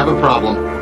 have a problem.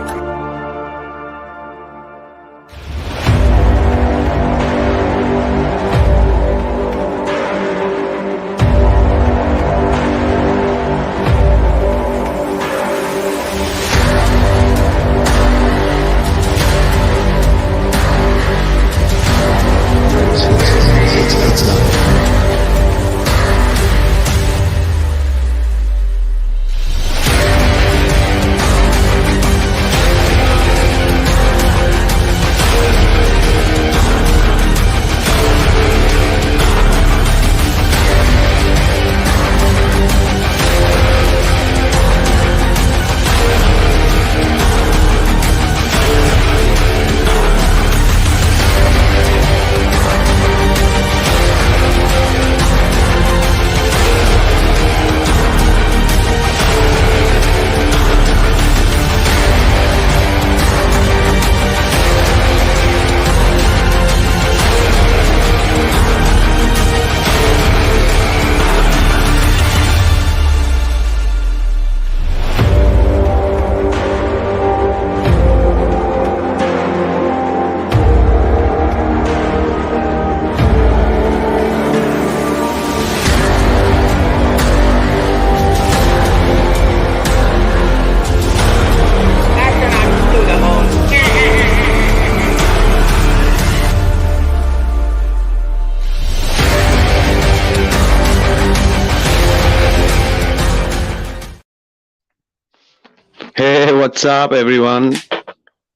Hey, what's up, everyone?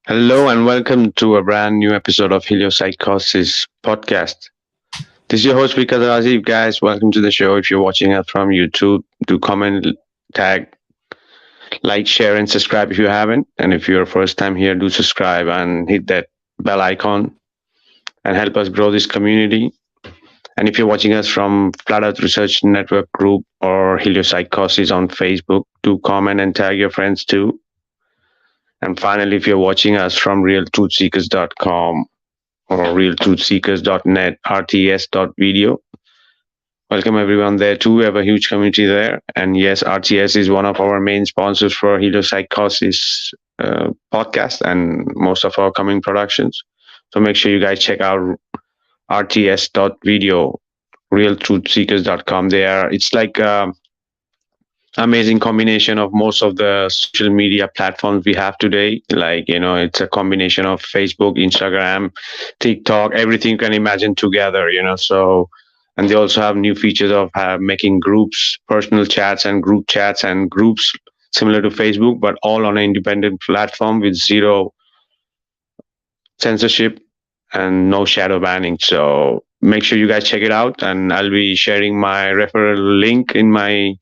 Hello, and welcome to a brand new episode of Heliopsychosis podcast. This is your host, Vikka, Draziv. Guys, welcome to the show. If you're watching us from YouTube, do comment, tag, like, share, and subscribe if you haven't. And if you're first time here, do subscribe and hit that bell icon and help us grow this community. And if you're watching us from Flat Earth Research Network group or Heliopsychosis on Facebook, do comment and tag your friends too. And finally, if you're watching us from realtruthseekers.com or realtruthseekers.net, rts.video, welcome everyone there too. We have a huge community there. And yes, RTS is one of our main sponsors for Heliopsychosis podcast and most of our coming productions. So make sure you guys check out rts.video, realtruthseekers.com. It's like amazing combination of most of the social media platforms we have today. Like, it's a combination of Facebook, Instagram, TikTok, everything you can imagine together, so, and they also have new features of making groups, personal chats and group chats and groups similar to Facebook, but all on an independent platform with zero censorship and no shadow banning. So make sure you guys check it out, and I'll be sharing my referral link in my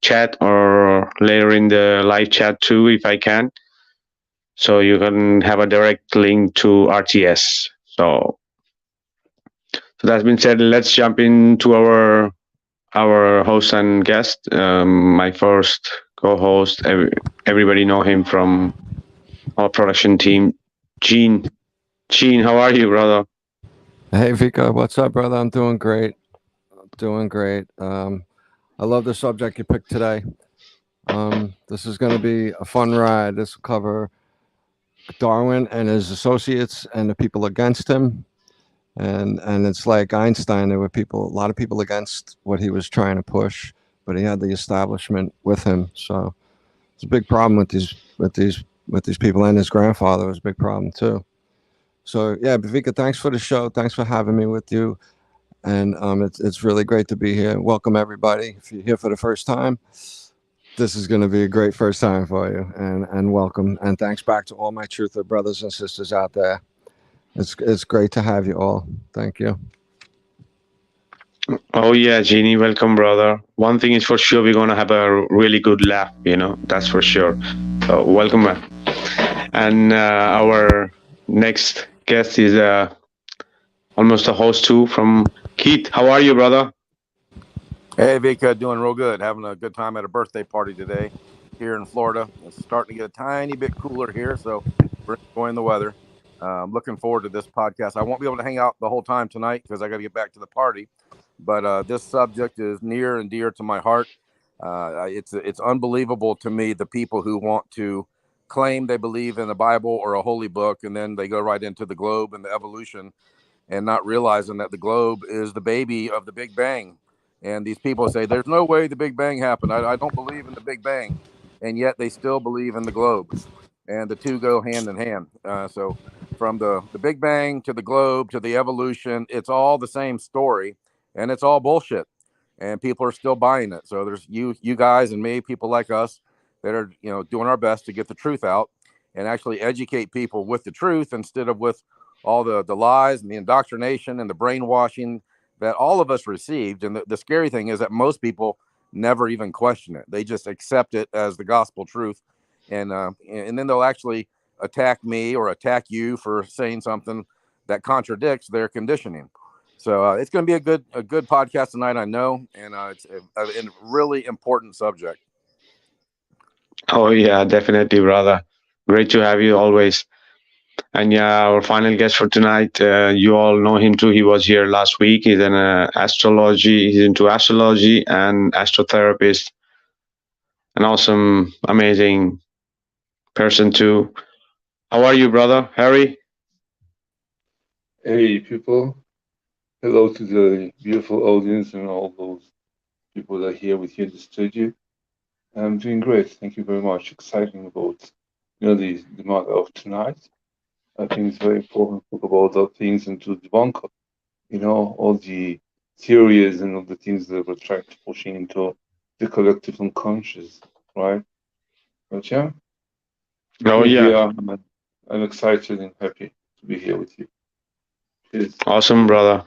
chat or later in the live chat too, if I can. So you can have a direct link to RTS. So that's been said, let's jump into our host and guest. My first co-host, everybody know him from our production team, Gene. Gene, how are you, brother? Hey, Vikka, what's up, brother? I'm doing great. I love the subject you picked today. This is going to be a fun ride. This will cover Darwin and his associates and the people against him. And it's like Einstein. There were a lot of people against what he was trying to push, but he had the establishment with him. So it's a big problem with these people, and his grandfather was a big problem too. So yeah, Vikka, thanks for the show. Thanks for having me with you. And it's really great to be here. Welcome, everybody. If you're here for the first time, this is going to be a great first time for you. And welcome. And thanks back to all my truther brothers and sisters out there. It's great to have you all. Thank you. Oh, yeah, Jeannie, welcome, brother. One thing is for sure, we're going to have a really good laugh, that's for sure. So welcome, man. And our next guest is almost a host too from Keith. How are you, brother? Hey, Vikka, doing real good. Having a good time at a birthday party today here in Florida. It's starting to get a tiny bit cooler here, so we're enjoying the weather. Looking forward to this podcast. I won't be able to hang out the whole time tonight because I got to get back to the party. But this subject is near and dear to my heart. It's unbelievable to me, the people who want to claim they believe in the Bible or a holy book, and then they go right into the globe and the evolution, and not realizing that the globe is the baby of the Big Bang. And these people say, there's no way the Big Bang happened. I don't believe in the Big Bang. And yet they still believe in the globe. And the two go hand in hand. So from the Big Bang to the globe to the evolution, it's all the same story. And it's all bullshit. And people are still buying it. So there's you guys and me, people like us, that are, doing our best to get the truth out and actually educate people with the truth instead of with all the lies and the indoctrination and the brainwashing that all of us received. And the scary thing is that most people never even question it. They just accept it as the gospel truth. And then they'll actually attack me or attack you for saying something that contradicts their conditioning. So it's going to be a good podcast tonight, I know. And it's a really important subject. Oh yeah, definitely, brother. Great to have you always. And yeah, our final guest for tonight, you all know him too. He was here last week. He's an astrology. He's into astrology and astrotherapist. An awesome, amazing person too. How are you, brother? Harry? Hey, people. Hello to the beautiful audience and all those people that are here with you in the studio. I'm doing great. Thank you very much. Exciting about, the matter of tonight. I think it's very important to talk about the things and to debunk, all the theories and all the things that we're trying to push into the collective unconscious, right? But yeah, Oh here we yeah. are. I'm excited and happy to be here with you. Cheers. Awesome, brother.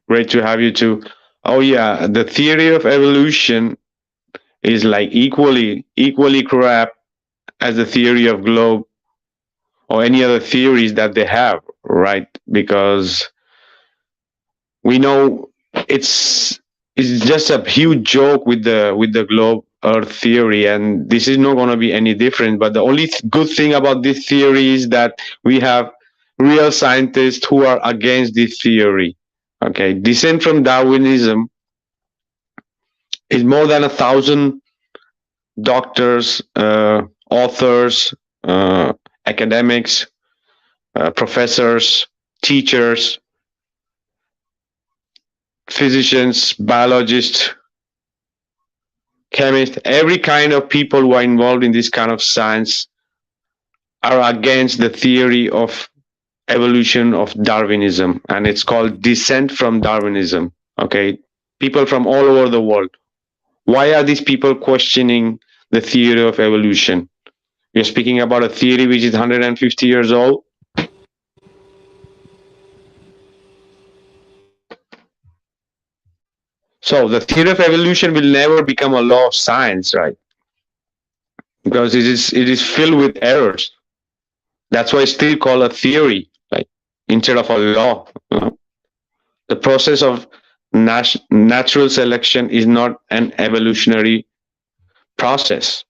Great to have you too. Oh yeah, the theory of evolution is like equally crap as the theory of globe or any other theories that they have, right? Because we know it's just a huge joke with the globe earth theory, and this is not going to be any different. But the only good thing about this theory is that we have real scientists who are against this theory. Okay, Dissent from Darwinism is more than 1,000 doctors, authors, academics, professors, teachers, physicians, biologists, chemists, every kind of people who are involved in this kind of science are against the theory of evolution of Darwinism, and it's called Dissent from Darwinism. Okay, people from all over the world. Why are these people questioning the theory of evolution? You're speaking about a theory which is 150 years old. So the theory of evolution will never become a law of science, right? Because it is filled with errors. That's why it's still called a theory, right? Instead of a law. The process of natural selection is not an evolutionary process.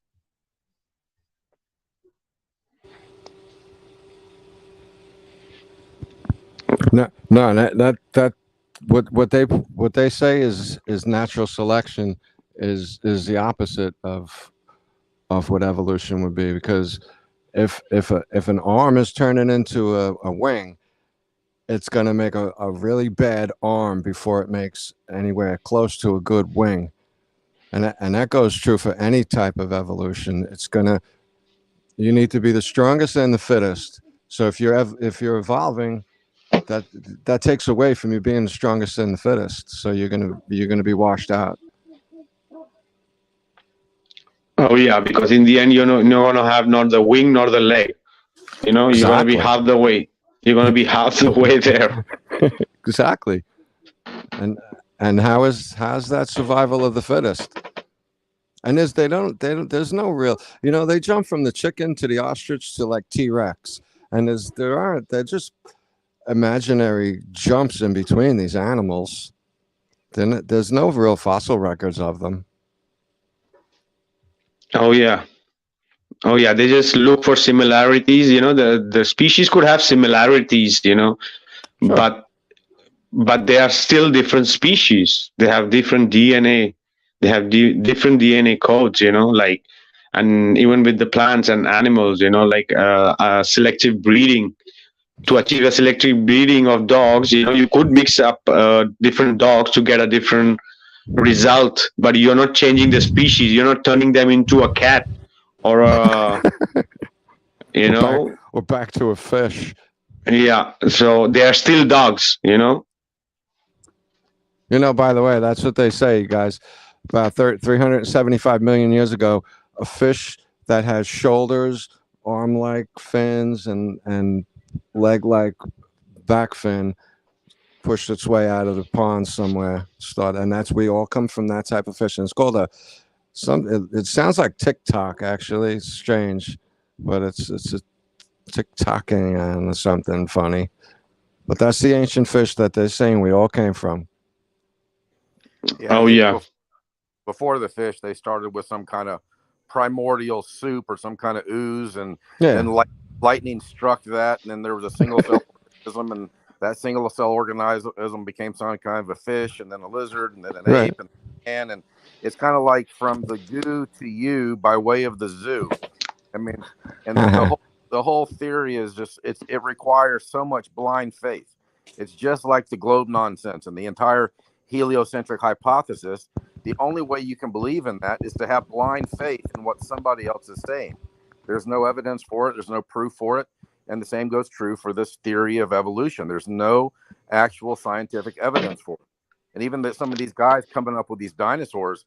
No, that what they say is natural selection is the opposite of what evolution would be, because if an arm is turning into a wing, it's going to make a really bad arm before it makes anywhere close to a good wing, and that goes true for any type of evolution. You need to be the strongest and the fittest. So if you're evolving, that takes away from you being the strongest and the fittest. So you're gonna be washed out. Oh yeah, because in the end you're not going to have not the wing nor the leg. You're going to be half the way. You're going to be half the way there. Exactly. And how's that survival of the fittest? And there's no real, they jump from the chicken to the ostrich to like T-Rex, and they're just imaginary jumps in between these animals. Then there's no real fossil records of them. Oh yeah. They just look for similarities. The species could have similarities, Sure. but they are still different species. They have different DNA. They have different DNA codes, like and even with the plants and animals, like selective breeding. To achieve a selective breeding of dogs, you could mix up different dogs to get a different result, but you're not changing the species. You're not turning them into a cat or a, We're back to a fish. Yeah. So they are still dogs, By the way, that's what they say, guys. About 375 million years ago, a fish that has shoulders, arm-like fins, and leg-like back fin pushed its way out of the pond somewhere. And we all come from that type of fish. And it's called it sounds like TikTok, actually. It's strange, but it's a TikToking and something funny. But that's the ancient fish that they're saying we all came from. Yeah. Before the fish, they started with some kind of primordial soup or some kind of ooze, and then lightning struck that, and then there was a single cell organism, and that single cell organism became some kind of a fish, and then a lizard, and then an ape, and it's kind of like from the goo to you by way of the zoo. I mean, and the whole theory is just it requires so much blind faith. It's just like the globe nonsense and the entire heliocentric hypothesis. The only way you can believe in that is to have blind faith in what somebody else is saying. There's no evidence for it. There's no proof for it. And the same goes true for this theory of evolution. There's no actual scientific evidence for it. And even that some of these guys coming up with these dinosaurs,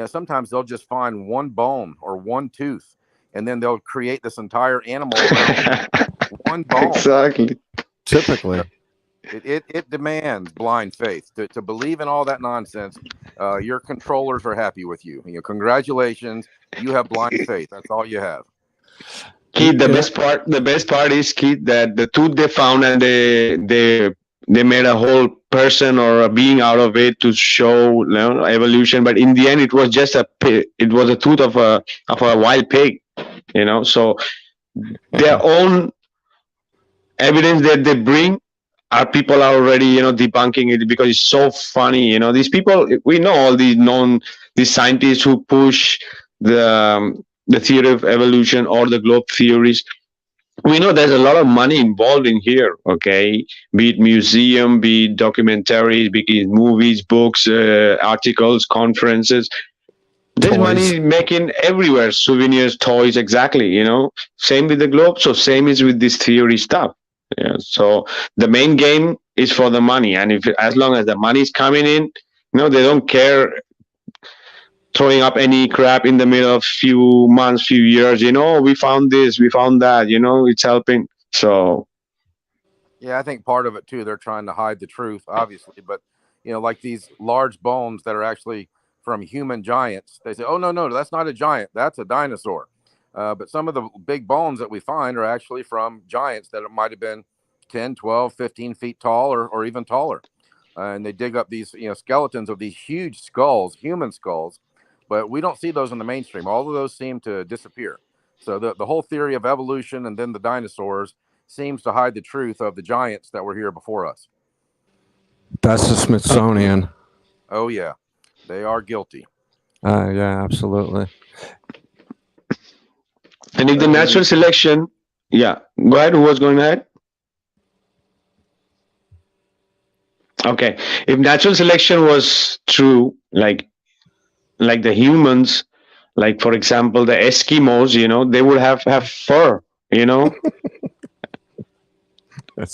sometimes they'll just find one bone or one tooth, and then they'll create this entire animal around one bone. Exactly. Typically. It demands blind faith to believe in all that nonsense. Your controllers are happy with you. Congratulations, you have blind faith. That's all you have. Keith, the best part is, Keith, that the tooth they found, and they made a whole person or a being out of it to show evolution. But in the end, it was just a tooth of a wild pig. So their own evidence that they bring, our people are already debunking it because it's so funny. These people, we know all these scientists who push the theory of evolution or the globe theories. We know there's a lot of money involved in here, okay? Be it museum, be it documentaries, be it movies, books, articles, conferences. There's money making everywhere, souvenirs, toys, exactly, Same with the globe, so same is with this theory stuff. Yeah, so the main game is for the money, and as long as the money is coming in, they don't care throwing up any crap in the middle of few months, few years. We found this, we found that. It's helping. So, yeah, I think part of it too, they're trying to hide the truth, obviously, but like these large bones that are actually from human giants, they say, "Oh no, that's not a giant, that's a dinosaur." But some of the big bones that we find are actually from giants that might have been 10, 12, 15 feet tall or even taller. And they dig up these skeletons of these huge skulls, human skulls, but we don't see those in the mainstream. All of those seem to disappear. So the whole theory of evolution and then the dinosaurs seems to hide the truth of the giants that were here before us. That's the Smithsonian. Oh, yeah. They are guilty. Yeah, absolutely. And if the natural selection, go ahead. Who was going ahead? Okay, if natural selection was true, like the humans, like for example the Eskimos, they would have fur,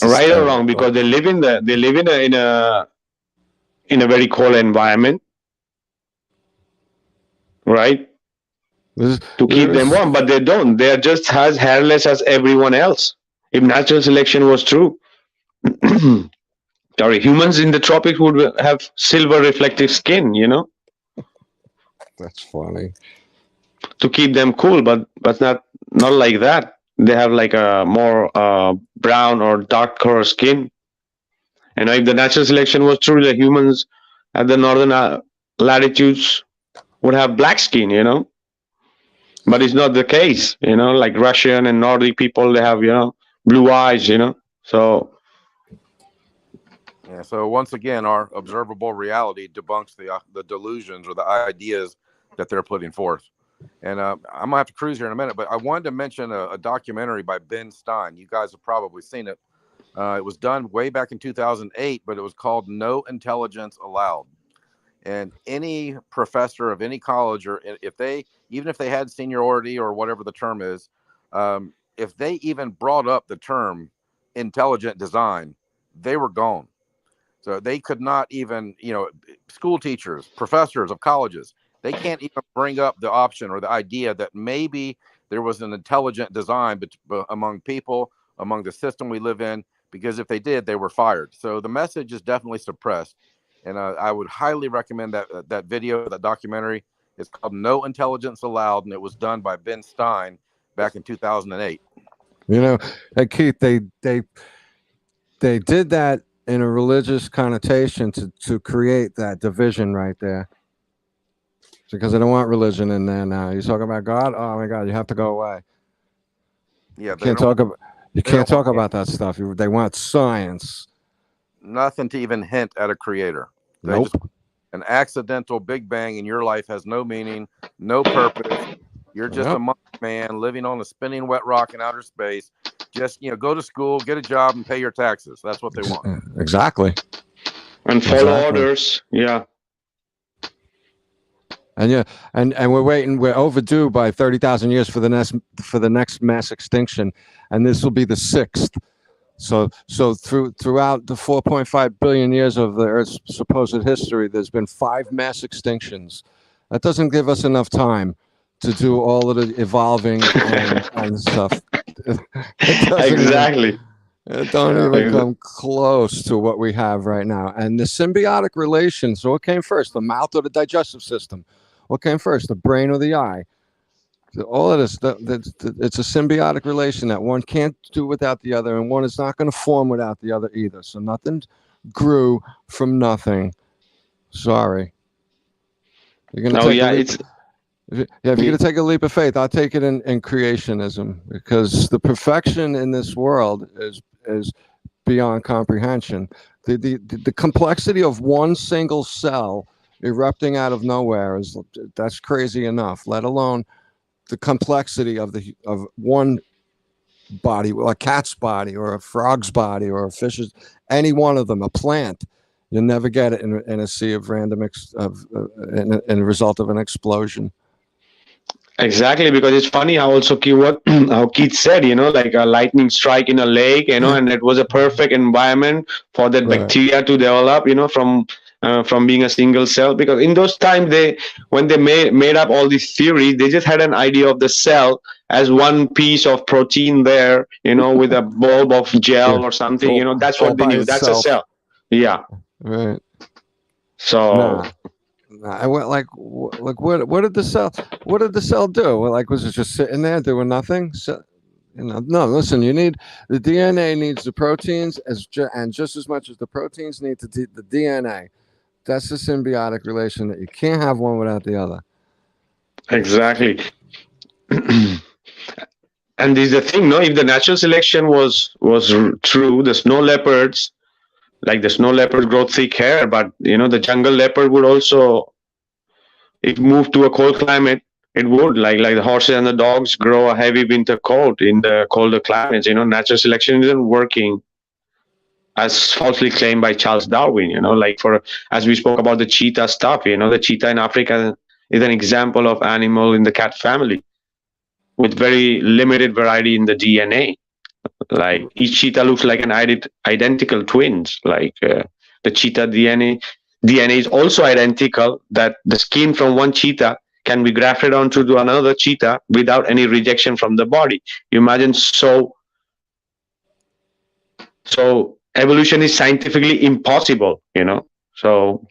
right or wrong, because they live in a very cold environment, right? To keep them warm, but they don't. They're just as hairless as everyone else. If natural selection was true, sorry, humans in the tropics would have silver reflective skin, That's funny. To keep them cool, but not like that. They have like a more brown or darker skin. And if the natural selection was true, the humans at the northern latitudes would have black skin, But it's not the case, like Russian and Nordic people, they have, blue eyes, So. Yeah. So once again, our observable reality debunks the delusions or the ideas that they're putting forth. And I'm gonna have to cruise here in a minute, but I wanted to mention a documentary by Ben Stein. You guys have probably seen it. It was done way back in 2008, but it was called No Intelligence Allowed. And any professor of any college, or even if they had seniority or whatever the term is, if they even brought up the term intelligent design, they were gone. So they could not even, school teachers, professors of colleges, they can't even bring up the option or the idea that maybe there was an intelligent design among people, among the system we live in, because if they did, they were fired. So the message is definitely suppressed. And I would highly recommend that video, that documentary. It's called No Intelligence Allowed, and it was done by Ben Stein back in 2008. Hey, Keith, they did that in a religious connotation to create that division right there. Because they don't want religion in there now. You talk about God? Oh my God, you have to go away. Yeah, you can't talk about that stuff. They want science. Nothing to even hint at a creator. Nope. An accidental Big Bang in your life has no meaning, no purpose. You're just a monkey man living on a spinning wet rock in outer space. Just go to school, get a job, and pay your taxes. That's what they want. Exactly. And follow orders. Yeah. And we're waiting. We're overdue by 30,000 years for the next mass extinction, and this will be the 6th. So throughout the 4.5 billion years of the Earth's supposed history, there's been 5 mass extinctions. That doesn't give us enough time to do all of the evolving and stuff. Exactly. It don't even come close to what we have right now. And the symbiotic relation. So what came first, the mouth or the digestive system? What came first, the brain or the eye? All of this, it's a symbiotic relation that one can't do without the other, and one is not going to form without the other either. So nothing grew from nothing. Sorry. You're going to if you're going to take a leap of faith, I'll take it in creationism, because the perfection in this world is beyond comprehension. The complexity of one single cell erupting out of nowhere that's crazy enough, let alone the complexity of one body, a cat's body or a frog's body or a fish's, any one of them, a plant. You'll never get it in a sea of random in a result of an explosion. Exactly, because it's funny how also how Keith said, like a lightning strike in a lake, and it was a perfect environment for that bacteria to develop, from being a single cell. Because in those times, when they made up all these theories, they just had an idea of the cell as one piece of protein there, with a bulb of gel or something. That's what they knew. That's a cell. Yeah. Right. So. I went what did the cell do? Was it just sitting there doing nothing? So, no. Listen, the DNA needs the proteins and just as much as the proteins need the DNA. That's the symbiotic relation that you can't have one without the other. Exactly. And there's the thing, if the natural selection was true, the snow leopards, grow thick hair, but the jungle leopard would also, if moved to a cold climate, it would, like the horses and the dogs grow a heavy winter coat in the colder climates. Natural selection isn't working as falsely claimed by Charles Darwin. As we spoke about the cheetah stuff, the cheetah in Africa is an example of animal in the cat family with very limited variety in the DNA. Like each cheetah looks like an identical twins. The cheetah DNA is also identical, that the skin from one cheetah can be grafted onto another cheetah without any rejection from the body. You imagine, so evolution is scientifically impossible, so.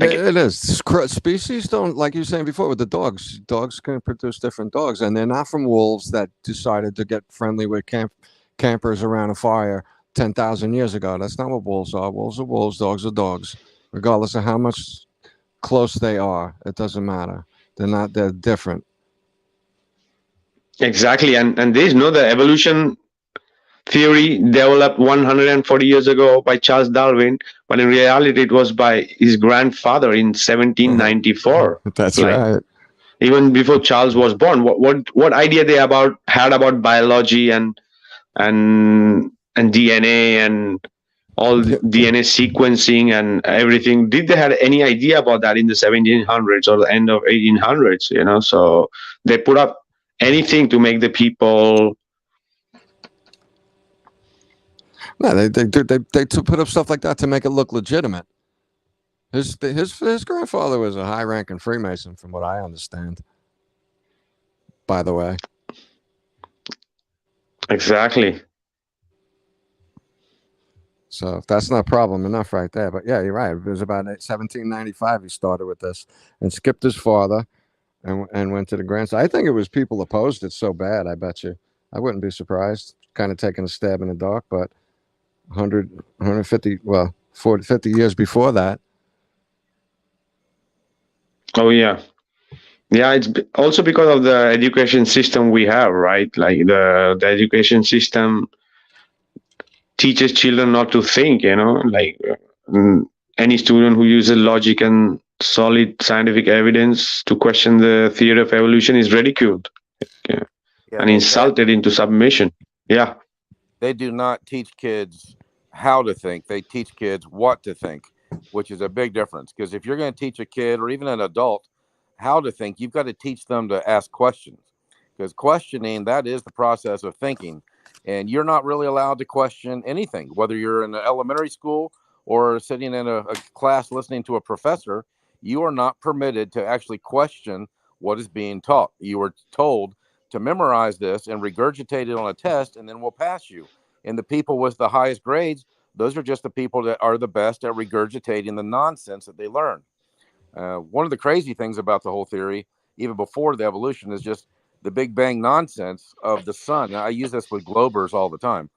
It is. Species don't, like you were saying before with the dogs. Dogs can produce different dogs, and they're not from wolves that decided to get friendly with campers around a fire 10,000 years ago. That's not what wolves are. Wolves are wolves. Dogs are dogs. Regardless of how much close they are, it doesn't matter. They're different. Exactly, and there's the evolution theory developed 140 years ago by Charles Darwin, but in reality it was by his grandfather in 1794. That's right. even before Charles was born. What idea they had about biology and DNA and all the DNA sequencing and everything? Did they have any idea about that in the 1700s or the end of 1800s? So they put up anything to make the people. No, they put up stuff like that to make it look legitimate. His grandfather was a high-ranking Freemason, from what I understand. By the way. Exactly. So that's not problem enough right there. But yeah, you're right. It was about 1795 he started with this and skipped his father and went to the grandson. I think it was people opposed it so bad, I bet you. I wouldn't be surprised. Kind of taking a stab in the dark, but 100, 150, 50 years before that. Oh, yeah. Yeah, it's also because of the education system we have, right? Like the education system teaches children not to think, like any student who uses logic and solid scientific evidence to question the theory of evolution is ridiculed and insulted into submission. Yeah. They do not teach kids how to think. They teach kids what to think, which is a big difference. Because if you're going to teach a kid or even an adult how to think, you've got to teach them to ask questions. Because questioning, that is the process of thinking. And you're not really allowed to question anything, whether you're in an elementary school or sitting in a class listening to a professor. You are not permitted to actually question what is being taught. You are told to memorize this and regurgitate it on a test, and then we'll pass you. And the people with the highest grades, those are just the people that are the best at regurgitating the nonsense that they learn. One of the crazy things about the whole theory, even before the evolution, is just the Big Bang nonsense of the sun. Now, I use this with Globers all the time,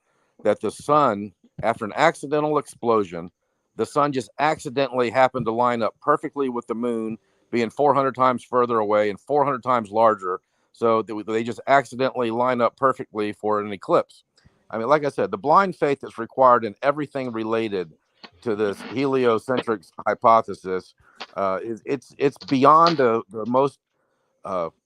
that the sun, after an accidental explosion, the sun just accidentally happened to line up perfectly with the moon being 400 times further away and 400 times larger. So they just accidentally line up perfectly for an eclipse. I mean, like I said, the blind faith that's required in everything related to this heliocentric hypothesis it's beyond the most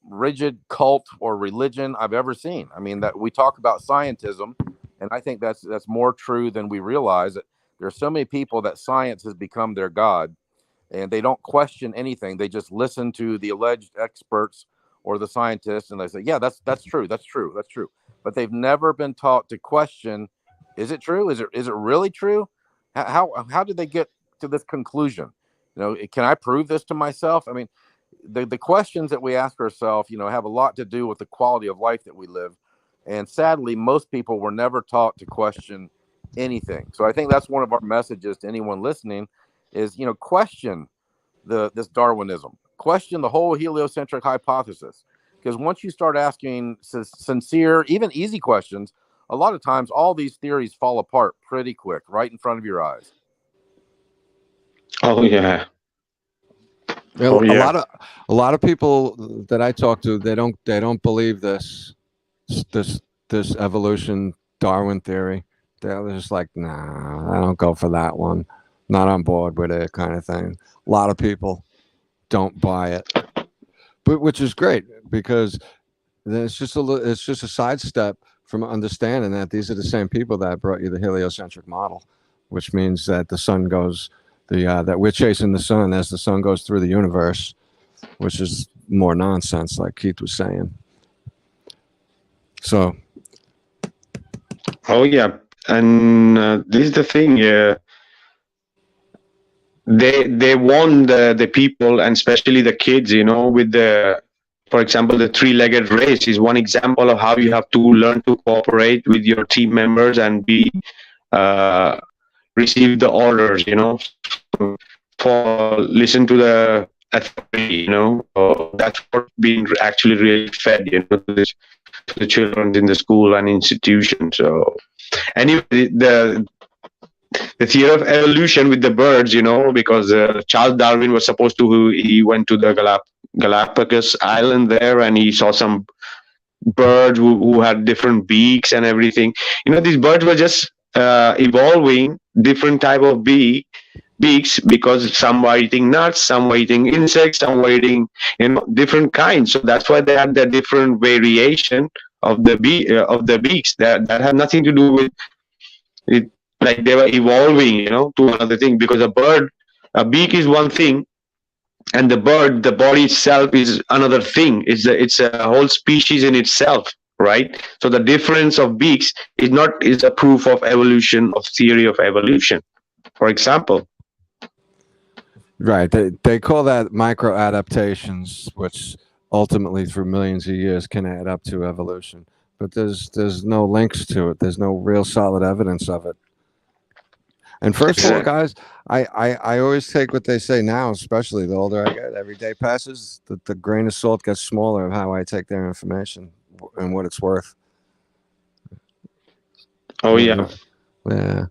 rigid cult or religion I've ever seen. I mean, that we talk about scientism, and I think that's more true than we realize. That there are so many people that science has become their god, and they don't question anything. They just listen to the alleged experts or the scientists, and they say, "Yeah, that's true. That's true. That's true." But they've never been taught to question: Is it true? Is it really true? How did they get to this conclusion? Can I prove this to myself? I mean, the questions that we ask ourselves, have a lot to do with the quality of life that we live. And sadly, most people were never taught to question anything. So I think that's one of our messages to anyone listening is, question this Darwinism, question the whole heliocentric hypothesis. Because once you start asking sincere, even easy questions, a lot of times all these theories fall apart pretty quick, right in front of your eyes. Oh, yeah. A lot of people that I talk to, they don't believe this evolution Darwin theory. They're just like, nah, I don't go for that one. Not on board with it, kind of thing. A lot of people don't buy it, but which is great because then it's just a sidestep from understanding that these are the same people that brought you the heliocentric model, which means that the sun goes. That we're chasing the sun as the sun goes through the universe, which is more nonsense, like Keith was saying. So, oh yeah, and this is the thing. They want the people, and especially the kids, with for example, the three-legged race is one example of how you have to learn to cooperate with your team members and receive the orders, for listen to the authority, that's what being actually really fed, to the children in the school and institution. So anyway, the theory of evolution with the birds, because Charles Darwin was supposed to, he went to the Galapagos Island there, and he saw some birds who had different beaks and everything. These birds were just evolving different type of beak beaks because some were eating nuts, some were eating insects, some were eating different kinds. So that's why they had the different variation of the beaks. That had nothing to do with it, like they were evolving, to another thing. Because a beak is one thing, and the body itself is another thing. It's a whole species in itself, right? So the difference of beaks is a proof of evolution, of theory of evolution, for example. Right. They call that micro adaptations, which ultimately through millions of years can add up to evolution. But there's no links to it. There's no real solid evidence of it. And first of all, guys, I always take what they say now, especially the older I get. Every day passes, the grain of salt gets smaller of how I take their information and what it's worth. Oh, yeah. Yeah.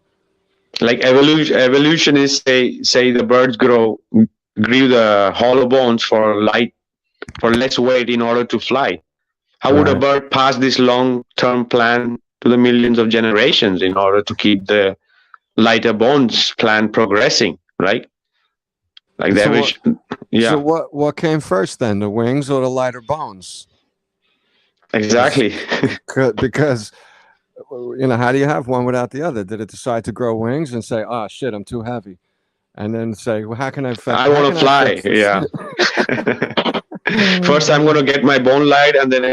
Like evolution is say the birds grew the hollow bones for less weight in order to fly. How would a bird pass this long-term plan to the millions of generations in order to keep the lighter bones plan progressing, right? Like the average. So what came first then, the wings or the lighter bones? Exactly. Because how do you have one without the other? Did it decide to grow wings and say, "Oh shit, I'm too heavy," and then say, "Well, how can I I want to fly?" Yeah. First, I'm going to get my bone light, and then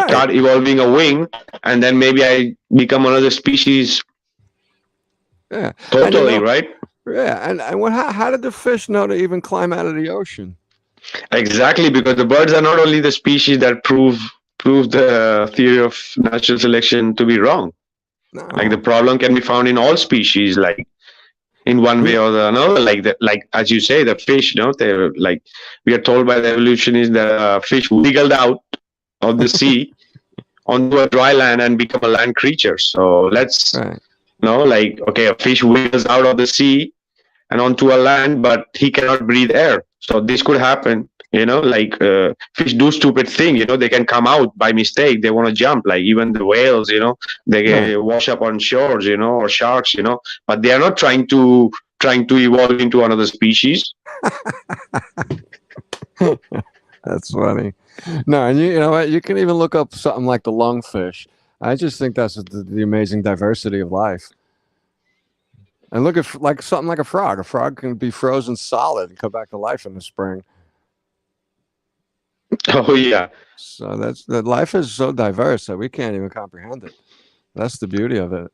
start evolving a wing, and then maybe I become another species. Yeah. Totally, right? Yeah. And how did the fish know to even climb out of the ocean? Exactly, because the birds are not only the species that prove the theory of natural selection to be wrong. No. Like the problem can be found in all species, like in one way or another. Like as you say, the fish, they're like, we are told by the evolutionists that fish wiggled out of the sea onto a dry land and become a land creature. So let's okay, a fish wiggles out of the sea and onto a land, but he cannot breathe air. So this could happen, fish do stupid things, they can come out by mistake. They want to jump, like even the whales, they wash up on shores, or sharks, but they are not trying to evolve into another species. That's funny. No, and you know what? You can even look up something like the lungfish. I just think that's the amazing diversity of life. And look at something like a frog. A frog can be frozen solid and come back to life in the spring. Oh yeah. So that life is so diverse that we can't even comprehend it. That's the beauty of it.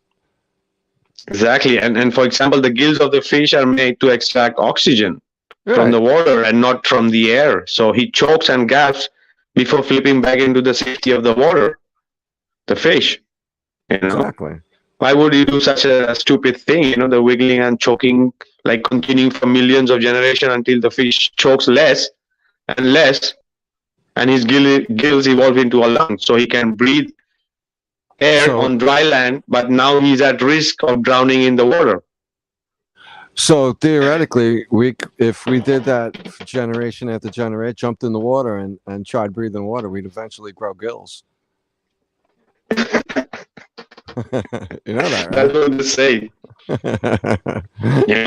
Exactly. And for example, the gills of the fish are made to extract oxygen from the water and not from the air. So he chokes and gasps before flipping back into the safety of the water. The fish. Exactly. Why would you do such a stupid thing? The wiggling and choking, like continuing for millions of generations until the fish chokes less and less, and his gills evolve into a lung, so he can breathe air on dry land, but now he's at risk of drowning in the water. So theoretically, if we did that generation after generation, jumped in the water and tried breathing water, we'd eventually grow gills. You know that, right? That's what they say.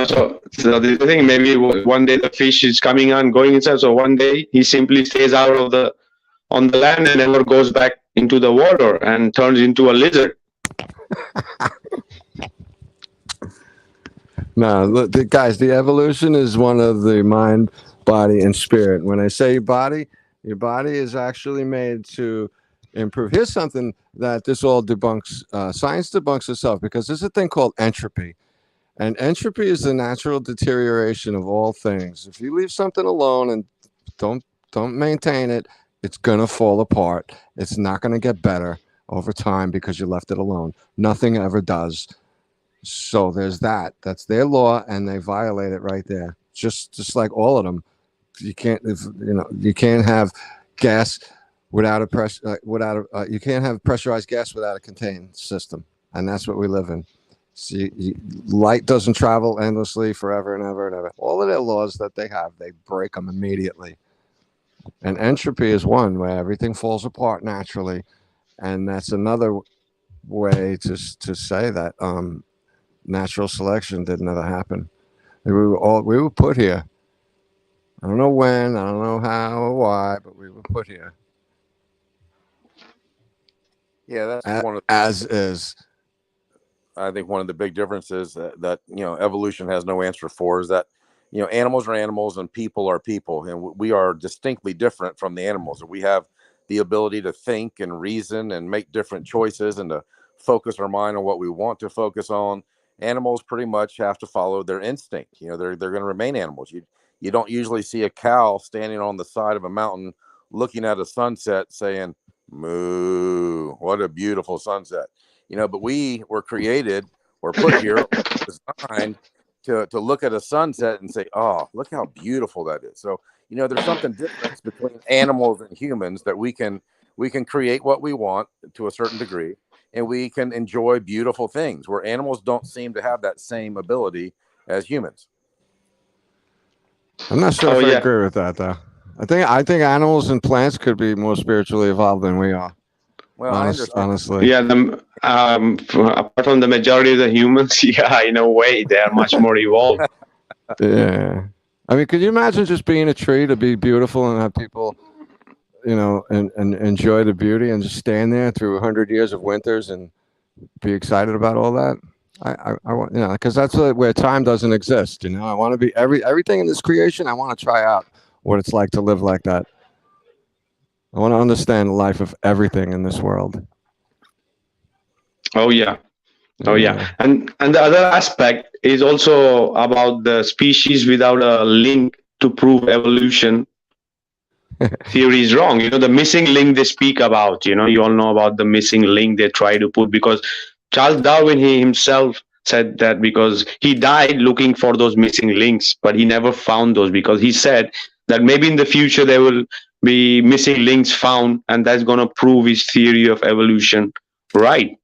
So the thing, maybe one day the fish is coming and going inside. So one day he simply stays out of on the land and never goes back into the water and turns into a lizard. No, look, guys, the evolution is one of the mind, body, and spirit. When I say body, your body is actually made to improve. Here's something that this all debunks. Science debunks itself, because there's a thing called entropy. And entropy is the natural deterioration of all things. If you leave something alone and don't maintain it, it's going to fall apart. It's not going to get better over time because you left it alone. Nothing ever does. So there's that. That's their law, and they violate it right there. Just like all of them. You can't have gas without you can't have pressurized gas without a contained system, and that's what we live in. So light doesn't travel endlessly forever and ever and ever. All of their laws that they have, they break them immediately. And entropy is one where everything falls apart naturally, and that's another way to say that natural selection didn't ever happen. We were put here. I don't know when, I don't know how or why, but we were put here. Yeah, that's one of as is. I think one of the big differences that evolution has no answer for is that animals are animals and people are people, and we are distinctly different from the animals. We have the ability to think and reason and make different choices and to focus our mind on what we want to focus on. Animals pretty much have to follow their instinct. They're going to remain animals. You don't usually see a cow standing on the side of a mountain looking at a sunset saying, "Moo, what a beautiful sunset." But we were created or put here, designed to look at a sunset and say, "Oh, look how beautiful that is." So, there's something different between animals and humans, that we can create what we want to a certain degree, and we can enjoy beautiful things, where animals don't seem to have that same ability as humans. I'm not sure if I agree with that, though. I think animals and plants could be more spiritually evolved than we are. Well, honestly. Yeah, apart from the majority of the humans, yeah, in a way, they are much more evolved. Yeah. I mean, could you imagine just being a tree to be beautiful and have people, and enjoy the beauty and just stand there through 100 years of winters and be excited about all that? I want, because that's where time doesn't exist. I want to be everything in this creation. I want to try out what it's like to live like that. I want to understand the life of everything in this world. Oh yeah. And the other aspect is also about the species without a link to prove evolution. Theory is wrong. The missing link they speak about. You all know about the missing link they try to put, because Charles Darwin, he himself said that, because he died looking for those missing links, but he never found those, because he said that maybe in the future there will be missing links found, and that's going to prove his theory of evolution right.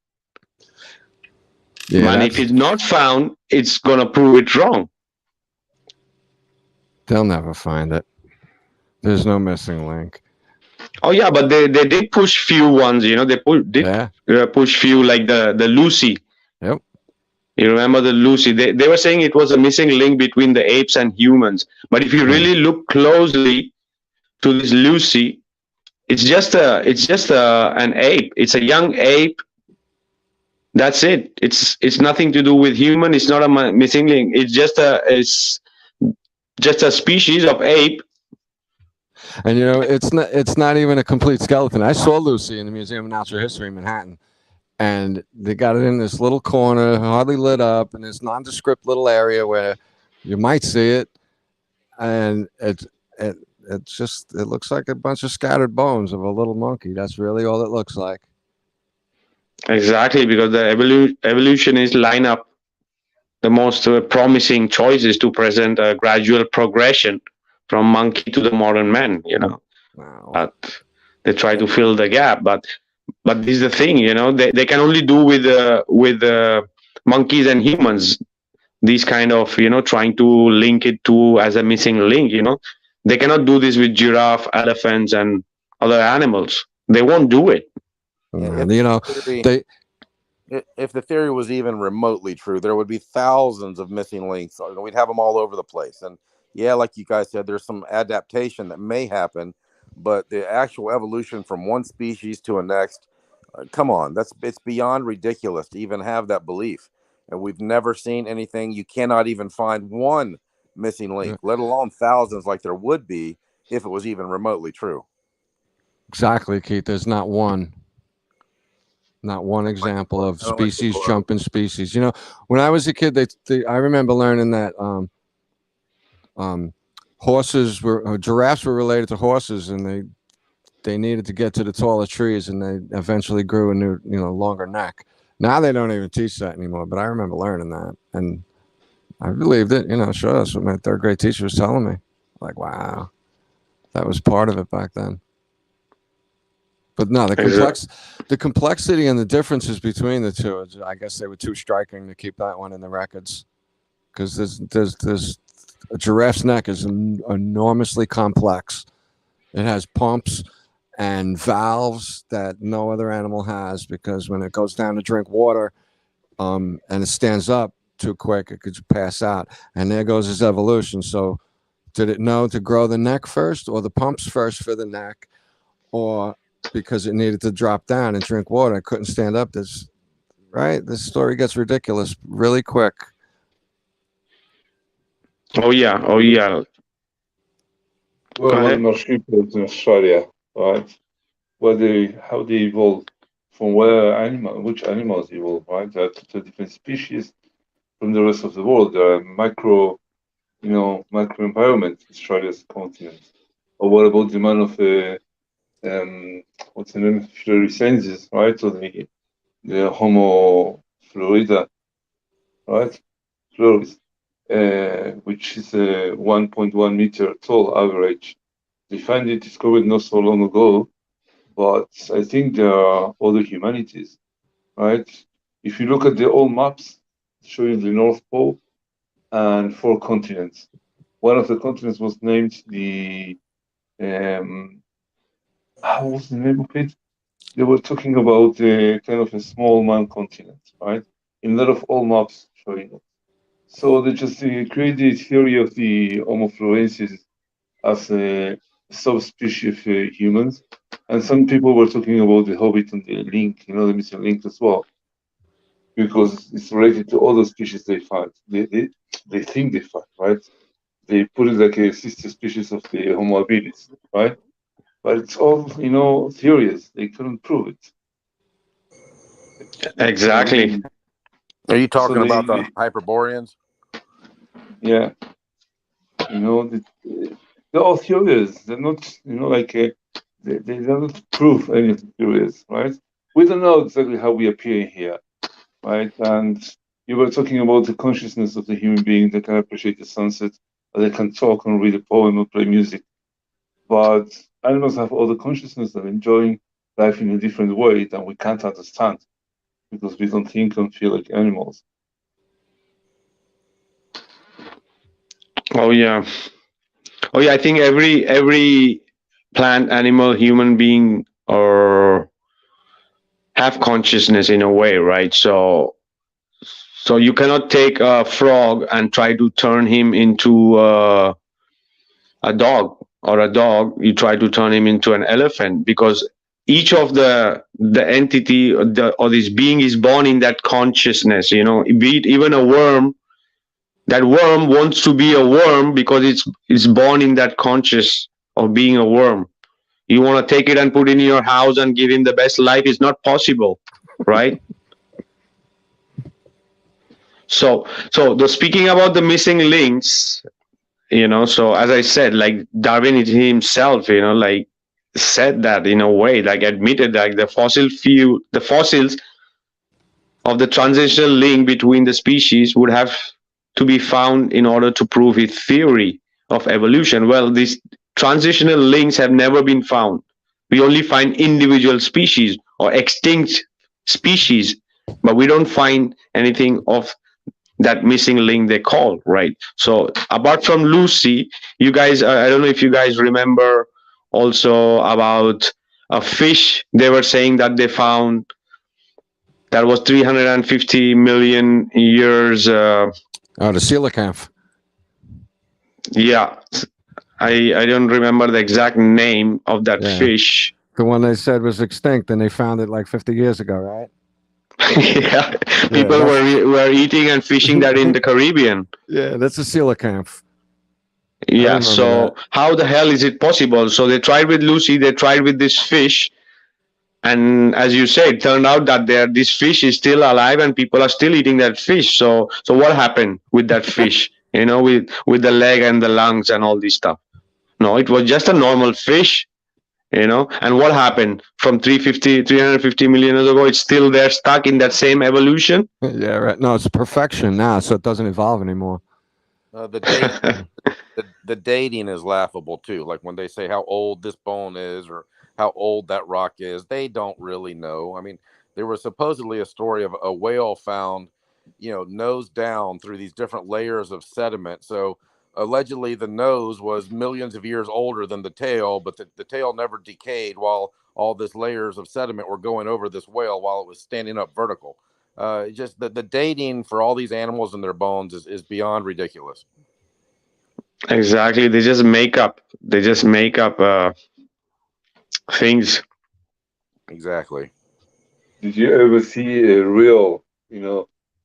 Yeah, and if it's not found, it's going to prove it wrong. They'll never find it. There's no missing link. Oh yeah, but they did push few ones. They push few, like the Lucy. Yep. You remember the Lucy? They were saying it was a missing link between the apes and humans. But if you really look closely to this Lucy, it's just an ape. It's a young ape. That's it. It's nothing to do with human. It's not a missing link. It's just a species of ape. And it's not even a complete skeleton. I saw Lucy in the Museum of Natural History in Manhattan, and they got it in this little corner, hardly lit up, in this nondescript little area where you might see it, and it looks like a bunch of scattered bones of a little monkey. That's really all it looks like. Exactly, because the evolutionists line up the most promising choices to present a gradual progression from monkey to the modern man. Wow. But they try to fill the gap. But this is the thing, they can only do with monkeys and humans these kind of trying to link it to as a missing link. They cannot do this with giraffe, elephants, and other animals. They won't do it. If the theory was even remotely true, there would be thousands of missing links. We'd have them all over the place. And yeah, like you guys said, there's some adaptation that may happen, but the actual evolution from one species to a next, come on, it's beyond ridiculous to even have that belief. And we've never seen anything. You cannot even find one missing link, let alone thousands like there would be if it was even remotely true. Exactly, Keith. There's not one example of species jumping species. When I was a kid, I remember learning that giraffes were related to horses, and they needed to get to the taller trees, and they eventually grew a new, longer neck. Now they don't even teach that anymore, but I remember learning that, and I believed it. Sure, that's what my third grade teacher was telling me. Like, wow, that was part of it back then. But no, the complexity and the differences between the two, I guess they were too striking to keep that one in the records, because there's a giraffe's neck is enormously complex. It has pumps and valves that no other animal has, because when it goes down to drink water, and it stands up, too quick, it could pass out. And there goes his evolution. So did it know to grow the neck first, or the pumps first for the neck, or because it needed to drop down and drink water, it couldn't stand up? This story gets ridiculous really quick. Oh yeah. Oh yeah. Well, Go what ahead. much people in Australia, right? How they evolved from which animals evolved, right? There are totally different species from the rest of the world. There are microenvironment in Australia's continent. Or what about the man of what's the name? Floresiensis, right? So the Homo florida, right? Floris, which is 1.1 meter tall average. They discovered not so long ago, but I think there are other humanities, right? If you look at the old maps showing the North Pole and 4 continents, one of the continents was named how was the name of it? They were talking about kind of a small man continent, right? In a lot of old maps showing it. So they just created the theory of the Homo florensis as a subspecies of humans. And some people were talking about the hobbit and the link, the missing link as well, because it's related to other species they find. They think they find, right? They put it like a sister species of the Homo habilis, right? But it's all, theories. They couldn't prove it. Exactly. Are you So talking about the Hyperboreans? Yeah, they're all theories. They're not, they don't prove any of the theories, right? We don't know exactly how we appear here, right? And you were talking about the consciousness of the human being that can appreciate the sunset, or they can talk and read a poem or play music. But animals have other consciousness and enjoying life in a different way that we can't understand because we don't think and feel like animals. Oh yeah. Oh yeah. I think every plant, animal, human being, or have consciousness in a way, right? So you cannot take a frog and try to turn him into a dog, or a dog you try to turn him into an elephant, because each of the entity, or this being, is born in that consciousness. Be it even a worm, that worm wants to be a worm because it's born in that conscious of being a worm. You want to take it and put it in your house and give him the best life, it's not possible, right? So the speaking about the missing links, so as I said, like Darwin himself, like said that in a way, like admitted that the fossils of the transitional link between the species would have to be found in order to prove his theory of evolution. Well, these transitional links have never been found. We only find individual species or extinct species, but we don't find anything of that missing link they call, right? So apart from Lucy, you guys, I don't know if you guys remember also about a fish they were saying that they found that was 350 million years. The coelacanth. Yeah, I don't remember the exact name of that fish. The one they said was extinct, and they found it like 50 years ago, right? Yeah, people were eating and fishing that in the Caribbean. Yeah, that's a coelacanth. Yeah, so how the hell is it possible? So they tried with Lucy, they tried with this fish, and as you said, it turned out that this fish is still alive and people are still eating that fish. So what happened with that fish? With the leg and the lungs and all this stuff. No, it was just a normal fish. And what happened from 350 million years ago? It's still there, stuck in that same evolution. Yeah, right. No, it's perfection now, so it doesn't evolve anymore. The dating is laughable too. Like when they say how old this bone is or how old that rock is, they don't really know. I mean, there was supposedly a story of a whale found, nose down through these different layers of sediment. So allegedly the nose was millions of years older than the tail, but the tail never decayed while all this layers of sediment were going over this whale while it was standing up vertical. just the dating for all these animals and their bones is beyond ridiculous. Exactly. They just make up. Things. Exactly. Did you ever see a real,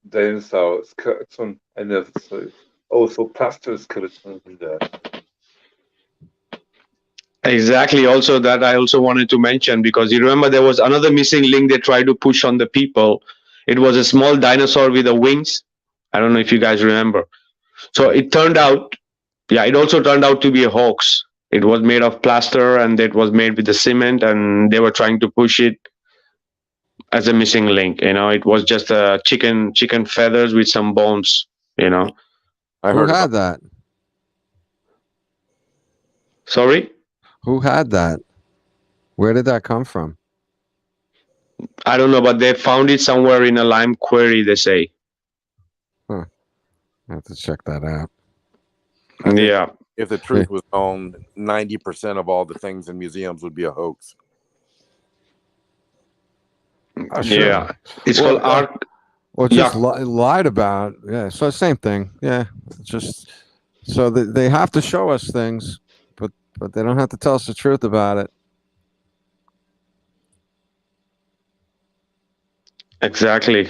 dinosaur skeleton? I never saw it. Also, plaster skeleton is there. Exactly. Also, that I also wanted to mention, because you remember there was another missing link they tried to push on the people. It was a small dinosaur with the wings. I don't know if you guys remember. So it turned out, yeah, it also turned out to be a hoax. It was made of plaster and it was made with the cement, and they were trying to push it as a missing link. It was just a chicken feathers with some bones. I Who heard had about that? Sorry, Who had that? Where did that come from? I don't know, but they found it somewhere in a lime quarry, they say. I have to check that out. I think Yeah, if the truth was known, 90% of all the things in museums would be a hoax. Sure. yeah. It's Well, called art. Or just Yeah. lied about. Yeah. So same thing. Yeah. Just so they have to show us things, but they don't have to tell us the truth about it. Exactly.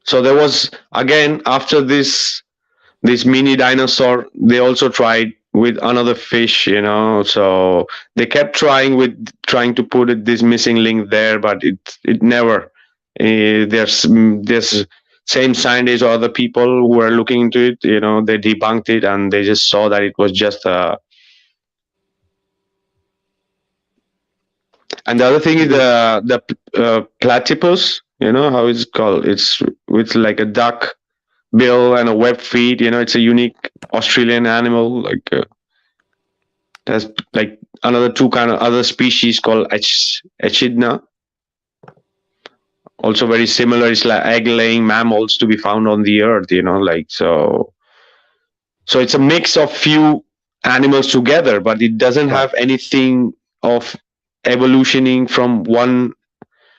So there was, again, after this mini dinosaur, they also tried with another fish. So they kept trying to put this missing link there, but it never. There's same scientists or other people who were looking into it. They debunked it, and they just saw that it was just a. And the other thing is the platypus. How it's called? It's with like a duck bill and a web feet. It's a unique Australian animal. Like there's like another two kind of other species called echidna. Also very similar. It's like egg-laying mammals to be found on the earth. Like so. So it's a mix of few animals together, but it doesn't have anything of evolutioning from one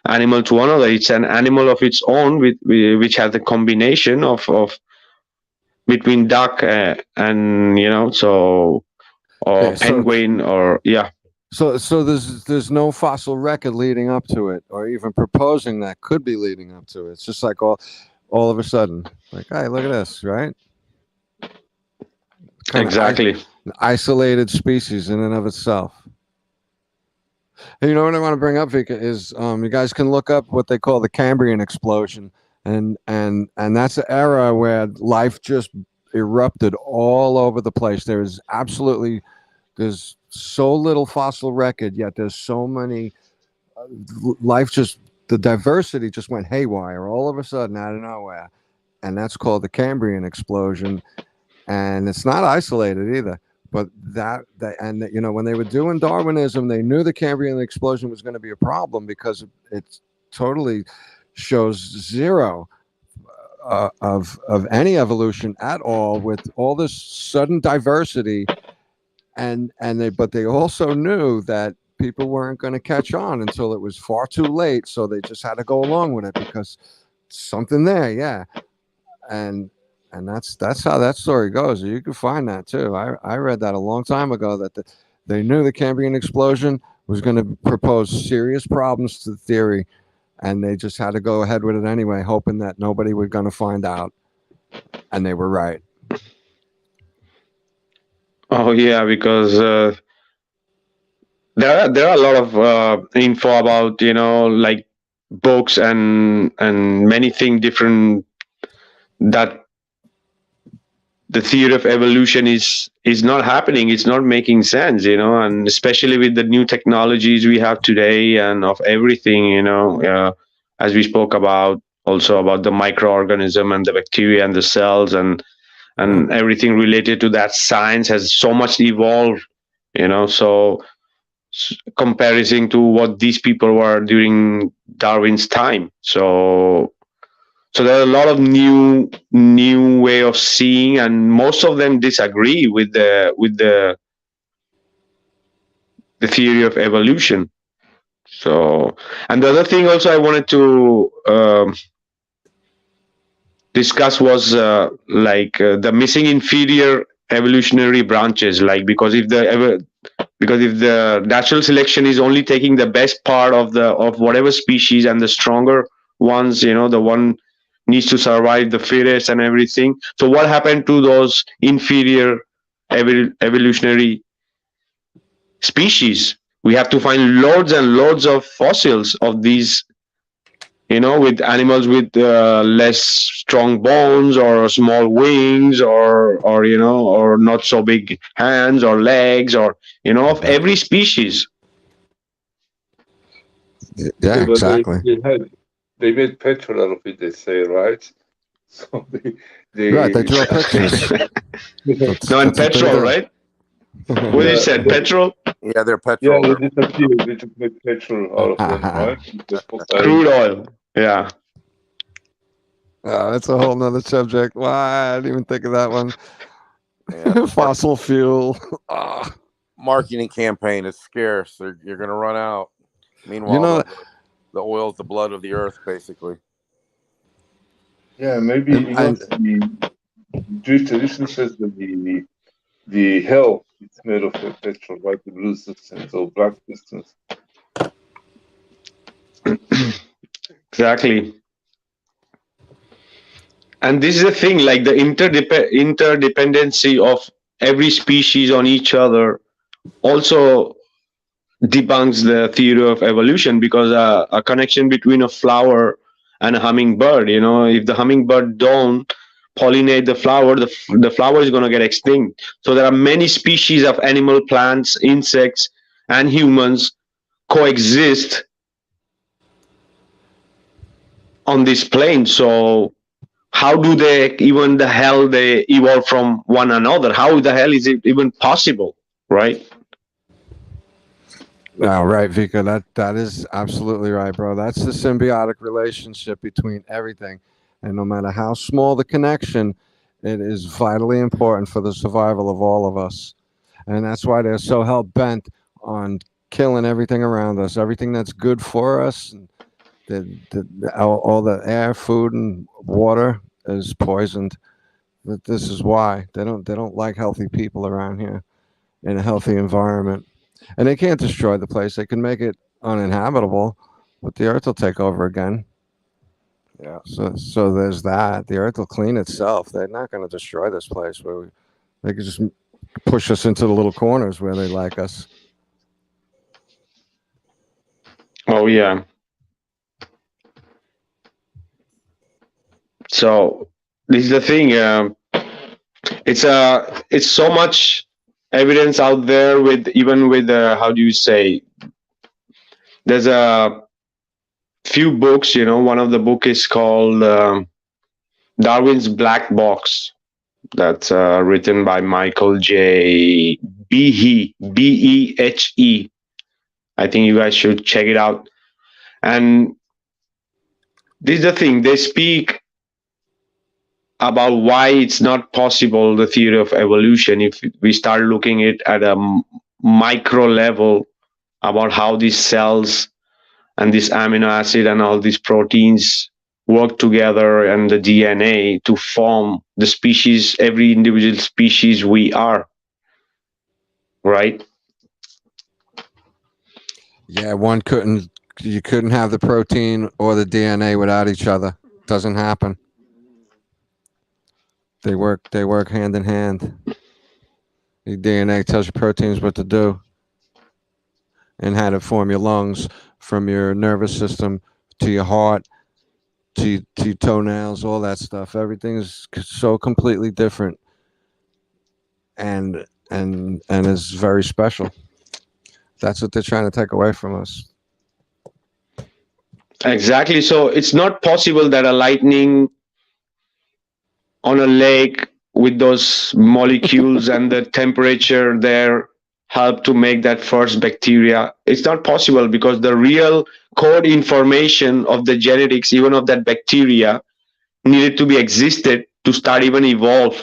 animal to another. It's an animal of its own, which has a combination of between duck and or Yeah, penguin or So there's no fossil record leading up to it, or even proposing that could be leading up to it. It's just like all of a sudden, like, hey, look at this, right? Kind of exactly. isolated species in and of itself. Hey, you know what I want to bring up, Vikka, is you guys can look up what they call the Cambrian explosion, and that's an era where life just erupted all over the place. There's so little fossil record, yet there's so many. The diversity just went haywire all of a sudden out of nowhere, and that's called the Cambrian explosion. And it's not isolated either. But when they were doing Darwinism, they knew the Cambrian explosion was going to be a problem because it totally shows zero of any evolution at all, with all this sudden diversity. But they also knew that people weren't going to catch on until it was far too late. So they just had to go along with it because something there, yeah. And that's how that story goes. You can find that too. I read that a long time ago that they knew the Cambrian explosion was going to propose serious problems to the theory, and they just had to go ahead with it anyway, hoping that nobody was going to find out. And they were right. Oh yeah, because there are a lot of info about like books and many things different that the theory of evolution is not happening. It's not making sense, and especially with the new technologies we have today and of everything, as we spoke about, also about the microorganism and the bacteria and the cells and everything related to that. Science has so much evolved, so comparison to what these people were during Darwin's time. So there are a lot of new way of seeing, and most of them disagree with the theory of evolution. So, and the other thing also I wanted to discussed was the missing inferior evolutionary branches. Like because if the natural selection is only taking the best part of whatever species, and the stronger ones, the one needs to survive, the fittest and everything. So what happened to those inferior evolutionary species? We have to find loads and loads of fossils of these, with animals with less strong bones or small wings, or not so big hands or legs, or of every species. Yeah, But exactly. they made petrol out of it, they say, right? So Right, they they draw pictures. No, and That's what they petrol, do. right? What you said, petrol, Yeah, they're yeah, petrol. they They're disappeared. They just made petrol out of them, right? They crude oil. Yeah. That's a whole nother subject. Why I didn't even think of that one. yeah, Fossil fuel. Ah. marketing campaign is scarce. You're going to run out. Meanwhile, You know, the oil is the blood of the earth, basically. Yeah, maybe the Jewish tradition says that the hell is made of petrol, right? The blue substance or black substance. Exactly. And this is the thing, like the interdependency of every species on each other also debunks the theory of evolution, because a connection between a flower and a hummingbird, if the hummingbird don't pollinate the flower, the flower is going to get extinct. So there are many species of animal, plants, insects, and humans coexist on this plane. So how do they even the hell they evolve from one another? How the hell is it even possible, right? oh, right, Vika. That is absolutely right, bro. That's the symbiotic relationship between everything, and no matter how small the connection, it is vitally important for the survival of all of us. And that's why they're so hell bent on killing everything around us, everything that's good for us. All the air, food, and water is poisoned. This is why they don't like healthy people around here in a healthy environment, and they can't destroy the place. They can make it uninhabitable, but the earth will take over again. Yeah. So there's that. The earth will clean itself. They're not going to destroy this place. They can just push us into the little corners where they like us. Oh yeah. So this is the thing. It's so much evidence out there, with even with how do you say? There's a few books. One of the book is called Darwin's Black Box. That's written by Michael J. Behe. I think you guys should check it out. And this is the thing. They speak about why it's not possible, the theory of evolution, if we start looking at a micro level, about how these cells and this amino acid and all these proteins work together, and the DNA to form the species, every individual species we are, right? Yeah, you couldn't have the protein or the DNA without each other. Doesn't happen. They work hand in hand. The DNA tells your proteins what to do and how to form your lungs, from your nervous system to your heart to your toenails, all that stuff. Everything is so completely different and is very special. That's what they're trying to take away from us. Exactly. So it's not possible that a lightning on a lake with those molecules and the temperature there help to make that first bacteria. It's not possible, because the real code information of the genetics, even of that bacteria, needed to be existed to starting evolve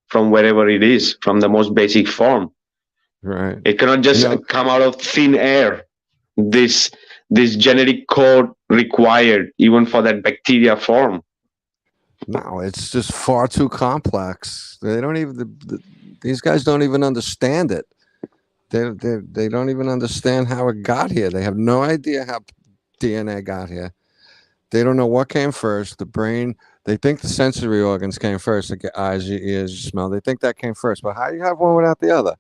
from wherever it is, from the most basic form. Right. It cannot just come out of thin air. This genetic code required even for that bacteria form. No, it's just far too complex. They don't even these guys don't even understand it. They don't even understand how it got here. They have no idea how DNA got here. They don't know what came first. The brain. They think the sensory organs came first. Like your eyes, your ears, your smell. They think that came first. But how do you have one without the other?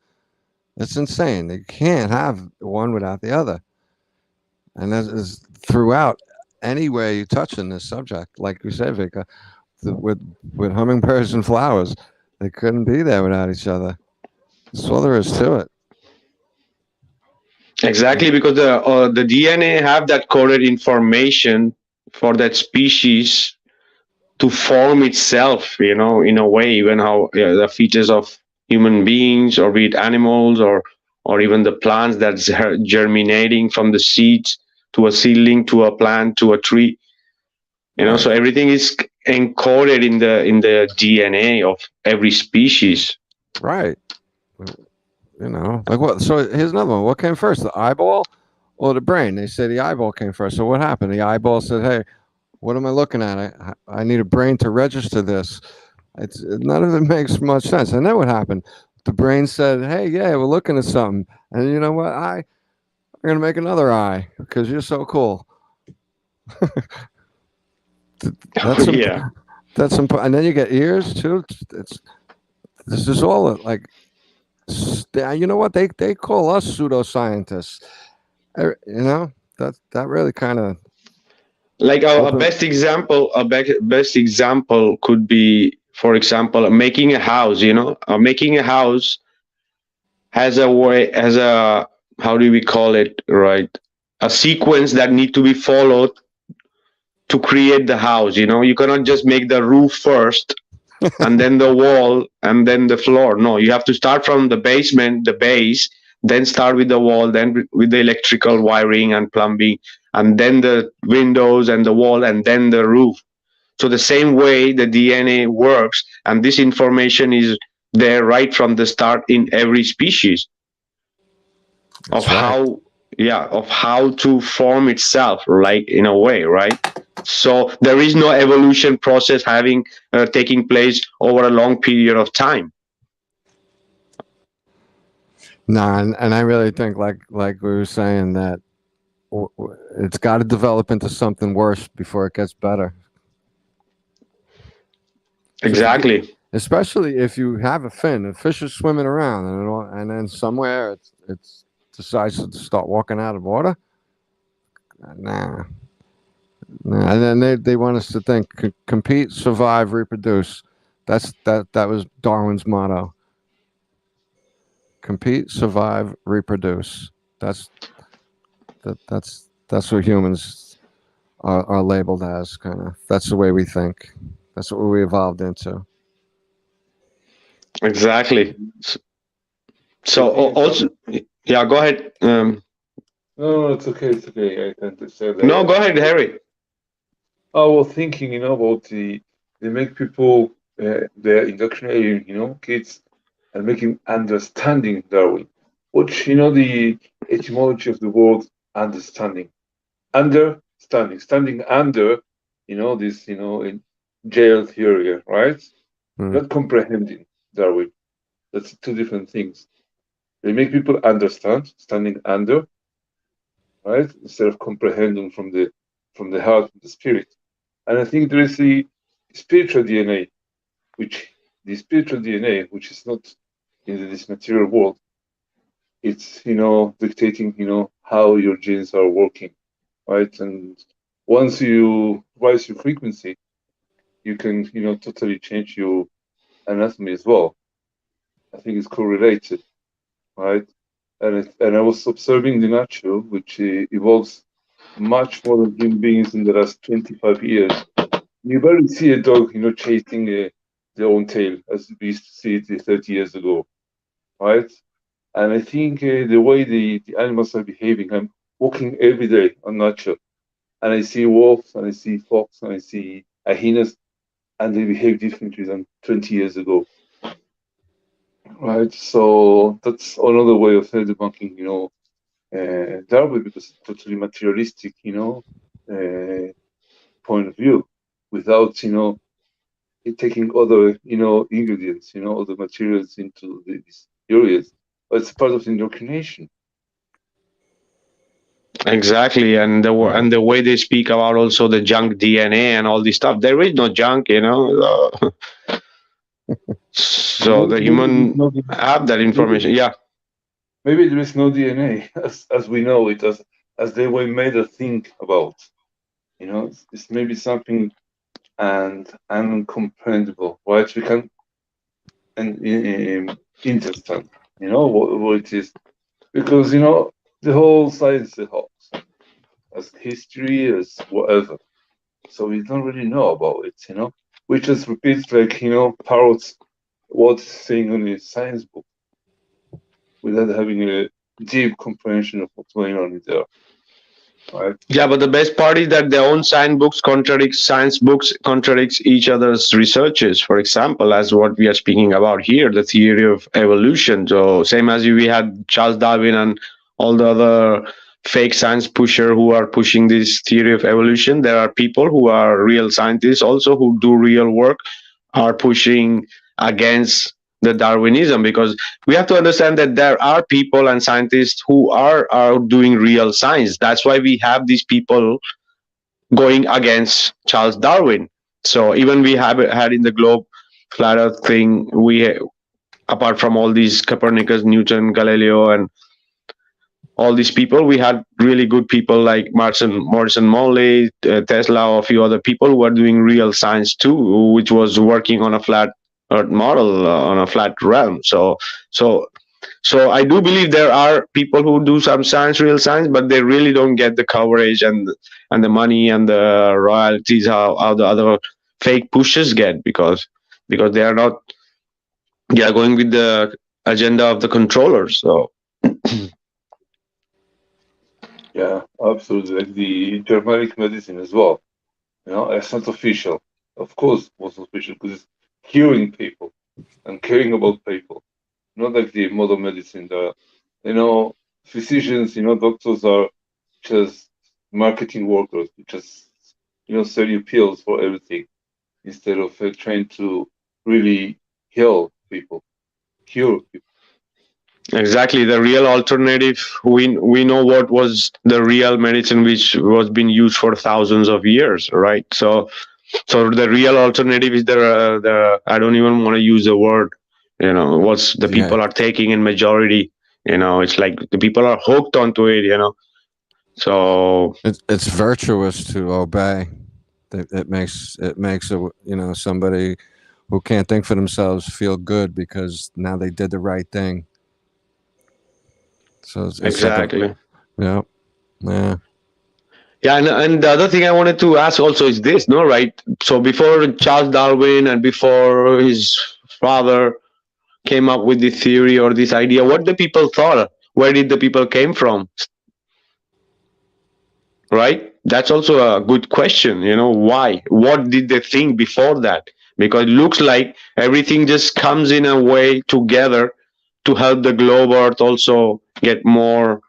It's insane. You can't have one without the other. And that is throughout any way you touch in this subject. Like you said, Vika, with hummingbirds and flowers, they couldn't be there without each other. That's all there is to it. Exactly, because the DNA have that coded information for that species to form itself, in a way, even how the features of human beings, or be it animals, or even the plants that's germinating from the seeds to a seedling to a plant to a tree. Right. So everything is encoded in the DNA of every species. Right. Like what? So here's another one. What came first, the eyeball or the brain? They say the eyeball came first. So what happened? The eyeball said, "Hey, what am I looking at? I need a brain to register this." None of it makes much sense. And then what happened? The brain said, "Hey, yeah, we're looking at something." And you know what? I'm gonna make another eye because you're so cool. That's Yeah. that's important. And then you get ears too. This is all like, you know what they call us pseudoscientists. That really kind of Like a open. best example could be, for example, making a house. Making a house has a how do we call it, right? A sequence that need to be followed to create the house. You cannot just make the roof first and then the wall and then the floor. No, you have to start from the basement, the base, then start with the wall, then with the electrical wiring and plumbing, and then the windows and the wall, and then the roof. So the same way the DNA works, and this information is there right from the start in every species of That's right. how to form itself, like, in a way, right? So there is no evolution process having taking place over a long period of time. Nah, and I really think like we were saying that it's got to develop into something worse before it gets better. So Exactly. especially if you have a fin, a fish is swimming around, and then somewhere it's decides to start walking out of water. Nah, nah. And then they want us to think, compete, survive, reproduce. That was Darwin's motto. Compete, survive, reproduce. That's that's what humans are labeled as. Kind of. That's the way we think. That's what we evolved into. Exactly. So also, yeah, go ahead. No, it's okay. It's okay. I can say No, that. go ahead, Harry. I was thinking, about they make people their indoctrinating, kids, and making understanding Darwin, which the etymology of the word understanding, standing under, this, in jail theory, right? Hmm. Not comprehending Darwin. That's two different things. They make people understand, standing under, right, instead of comprehending from the heart, from the spirit. And I think there is the spiritual DNA, which the spiritual DNA, which is not in this material world, it's dictating how your genes are working, right? And once you rise your frequency, you can totally change your anatomy as well. I think it's correlated, right? And I was observing the nature, which evolves much more than human beings in the last 25 years. You barely see a dog, chasing their own tail as we used to see it 30 years ago, right? And I think the way the animals are behaving, I'm walking every day on nature, and I see wolves, and I see fox, and I see hyenas, and they behave differently than 20 years ago, right? So that's another way of debunking, Darwin, because it's totally materialistic, point of view, without, taking other, ingredients, other materials into these theories. But it's part of indoctrination. Exactly, and the way they speak about also the junk DNA and all this stuff. There is no junk, so the Maybe there is human no, have that maybe, information. Yeah, maybe there is no DNA as we know it, as they were made to think about. It's maybe something and uncomprehendable, right? We can and understand, what it is, because the whole science is a hoax, as history as whatever. So we don't really know about it. We just repeat like parrots what's saying on the science book without having a deep comprehension of what's going on in there, right? yeah, but the best part is that their own science books contradicts each other's researches. For example, as what we are speaking about here, the theory of evolution. So same as we had Charles Darwin and all the other fake science pusher who are pushing this theory of evolution, there are people who are real scientists also who do real work are pushing against the Darwinism, because we have to understand that there are people and scientists who are doing real science. That's why we have these people going against Charles Darwin. So even we have had in the globe flat earth thing, we apart from all these Copernicus, Newton, Galileo, and all these people, we had really good people like Morrison Morley, Tesla, or a few other people who are doing real science too, which was working on a flat earth model, on a flat realm. So so I do believe there are people who do some science, real science, but they really don't get the coverage and the money and the royalties how the other fake pushers get, because they are not, they are going with the agenda of the controllers. So Yeah, absolutely. Like the Germanic medicine as well. It's not official. Of course, it was official because it's curing people and caring about people. Not like the modern medicine. Physicians, doctors are just marketing workers. Just sell you pills for everything instead of trying to really heal people, cure people. exactly, the real alternative, we know what was the real medicine which was being used for thousands of years, right? So the real alternative is the I don't even want to use the word, what's the people Yeah. are taking in majority. It's like the people are hooked onto it. So It's virtuous to obey. It makes somebody who can't think for themselves feel good because now they did the right thing. So it's like a exactly. yeah. Yeah, and the other thing I wanted to ask also is this, no, right? So before Charles Darwin and before his father came up with this theory or this idea, what the people thought? Where did the people came from? Right? That's also a good question. Why? What did they think before that? Because it looks like everything just comes in a way together to help the globe Earth also get more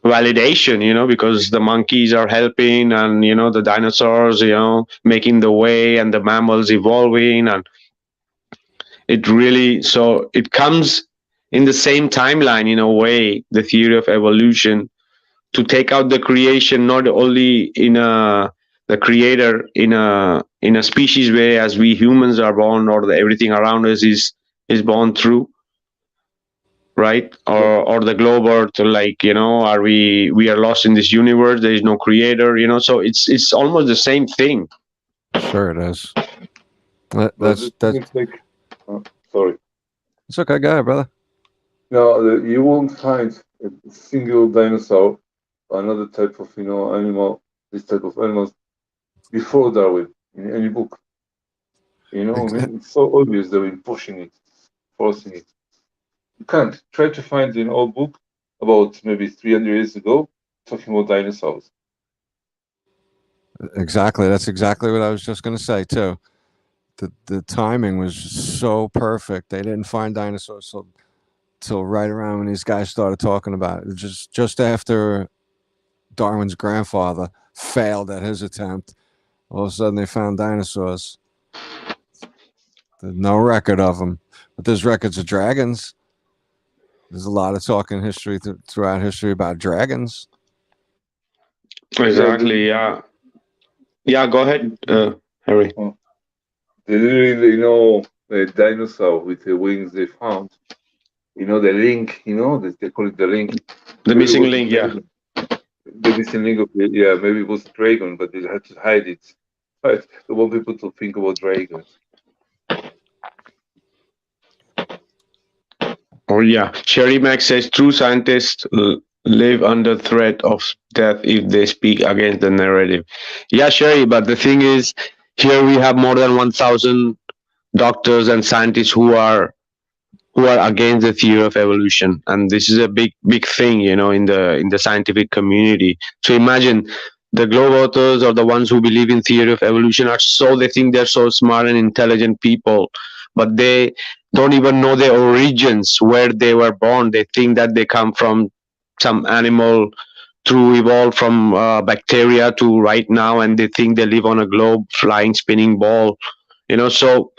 validation, because the monkeys are helping, and the dinosaurs, making the way, and the mammals evolving, and it really, so it comes in the same timeline in a way, the theory of evolution, to take out the creation not only in a the creator in a species way as we humans are born, or everything around us is born through, right? Or the globe earth, like, are we are lost in this universe, there is no creator, so it's almost the same thing. Sure it is. But That's it's like, sorry. it's okay, go ahead, brother. No, you won't find a single dinosaur, another type of animal, this type of animals before Darwin in any book. I mean, it's so obvious they've been pushing it, forcing it. You can't try to find an old book about maybe 300 years ago talking about dinosaurs. Exactly. That's exactly what I was just going to say too. The timing was so perfect. They didn't find dinosaurs till right around when these guys started talking about it. Just after Darwin's grandfather failed at his attempt, All of a sudden, they found dinosaurs. There's no record of them, but there's records of dragons. There's a lot of talk in history throughout history about dragons. Exactly. Yeah. Yeah. Go ahead, Harry. They didn't really know the dinosaur with the wings they found. The link, they call it the link. The Maybe it missing was a link. Yeah. dragon. The missing link of it, yeah, maybe it was a dragon, but they had to hide it. But they want people to think about dragons. Oh yeah. Sherry Mack says true scientists live under threat of death if they speak against the narrative. Yeah, Sherry. But the thing is, here we have more than 1,000 doctors and scientists who are against the theory of evolution, and this is a big thing, in the scientific community. So imagine the globe authors or the ones who believe in theory of evolution they think they're so smart and intelligent people, but they don't even know their origins, where they were born. They think that they come from some animal through evolved from bacteria to right now, and they think they live on a globe flying spinning ball. So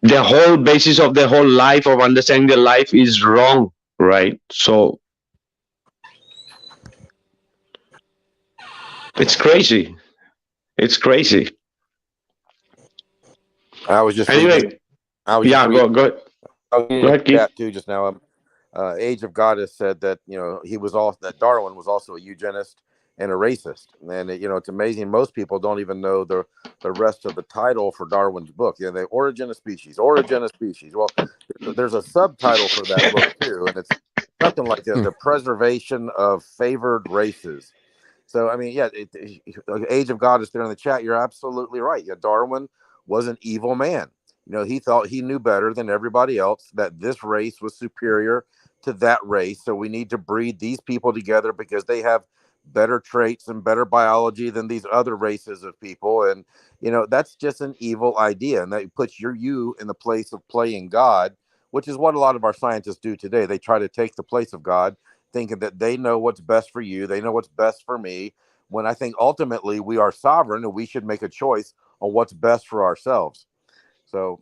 the whole basis of their whole life of understanding their life is wrong, right? So it's crazy. It's crazy. I was just Anyway, reading. I was just yeah, reading. go I was reading ahead, Keith. that too just now. Age of Goddess said that that Darwin was also a eugenist and a racist, and it's amazing. Most people don't even know the rest of the title for Darwin's book. The Origin of Species. Origin of Species. Well, there's a subtitle for that book too, and it's something like the preservation of favored races. So I mean, yeah, Age of Goddess there in the chat. You're absolutely right. Yeah, Darwin was an evil man. He thought he knew better than everybody else, that this race was superior to that race. So we need to breed these people together because they have better traits and better biology than these other races of people. And, that's just an evil idea. And that puts you in the place of playing God, which is what a lot of our scientists do today. They try to take the place of God, thinking that they know what's best for you. They know what's best for me. When I think ultimately we are sovereign and we should make a choice on what's best for ourselves. So,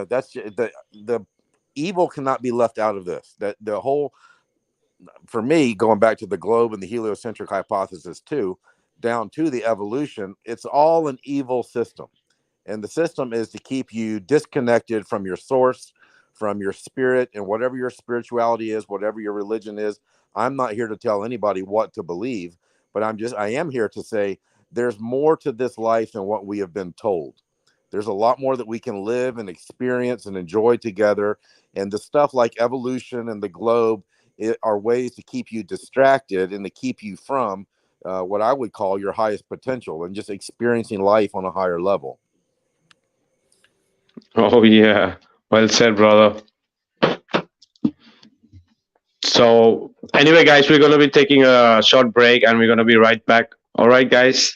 that's the evil cannot be left out of this. That the whole, for me, going back to the globe and the heliocentric hypothesis too, down to the evolution, it's all an evil system. And the system is to keep you disconnected from your source, from your spirit, and whatever your spirituality is, whatever your religion is. I'm not here to tell anybody what to believe, but I am here to say there's more to this life than what we have been told. There's a lot more that we can live and experience and enjoy together. And the stuff like evolution and the globe are ways to keep you distracted and to keep you from what I would call your highest potential and just experiencing life on a higher level. Oh yeah, well said, brother. So anyway, guys, we're going to be taking a short break and we're going to be right back. All right, guys.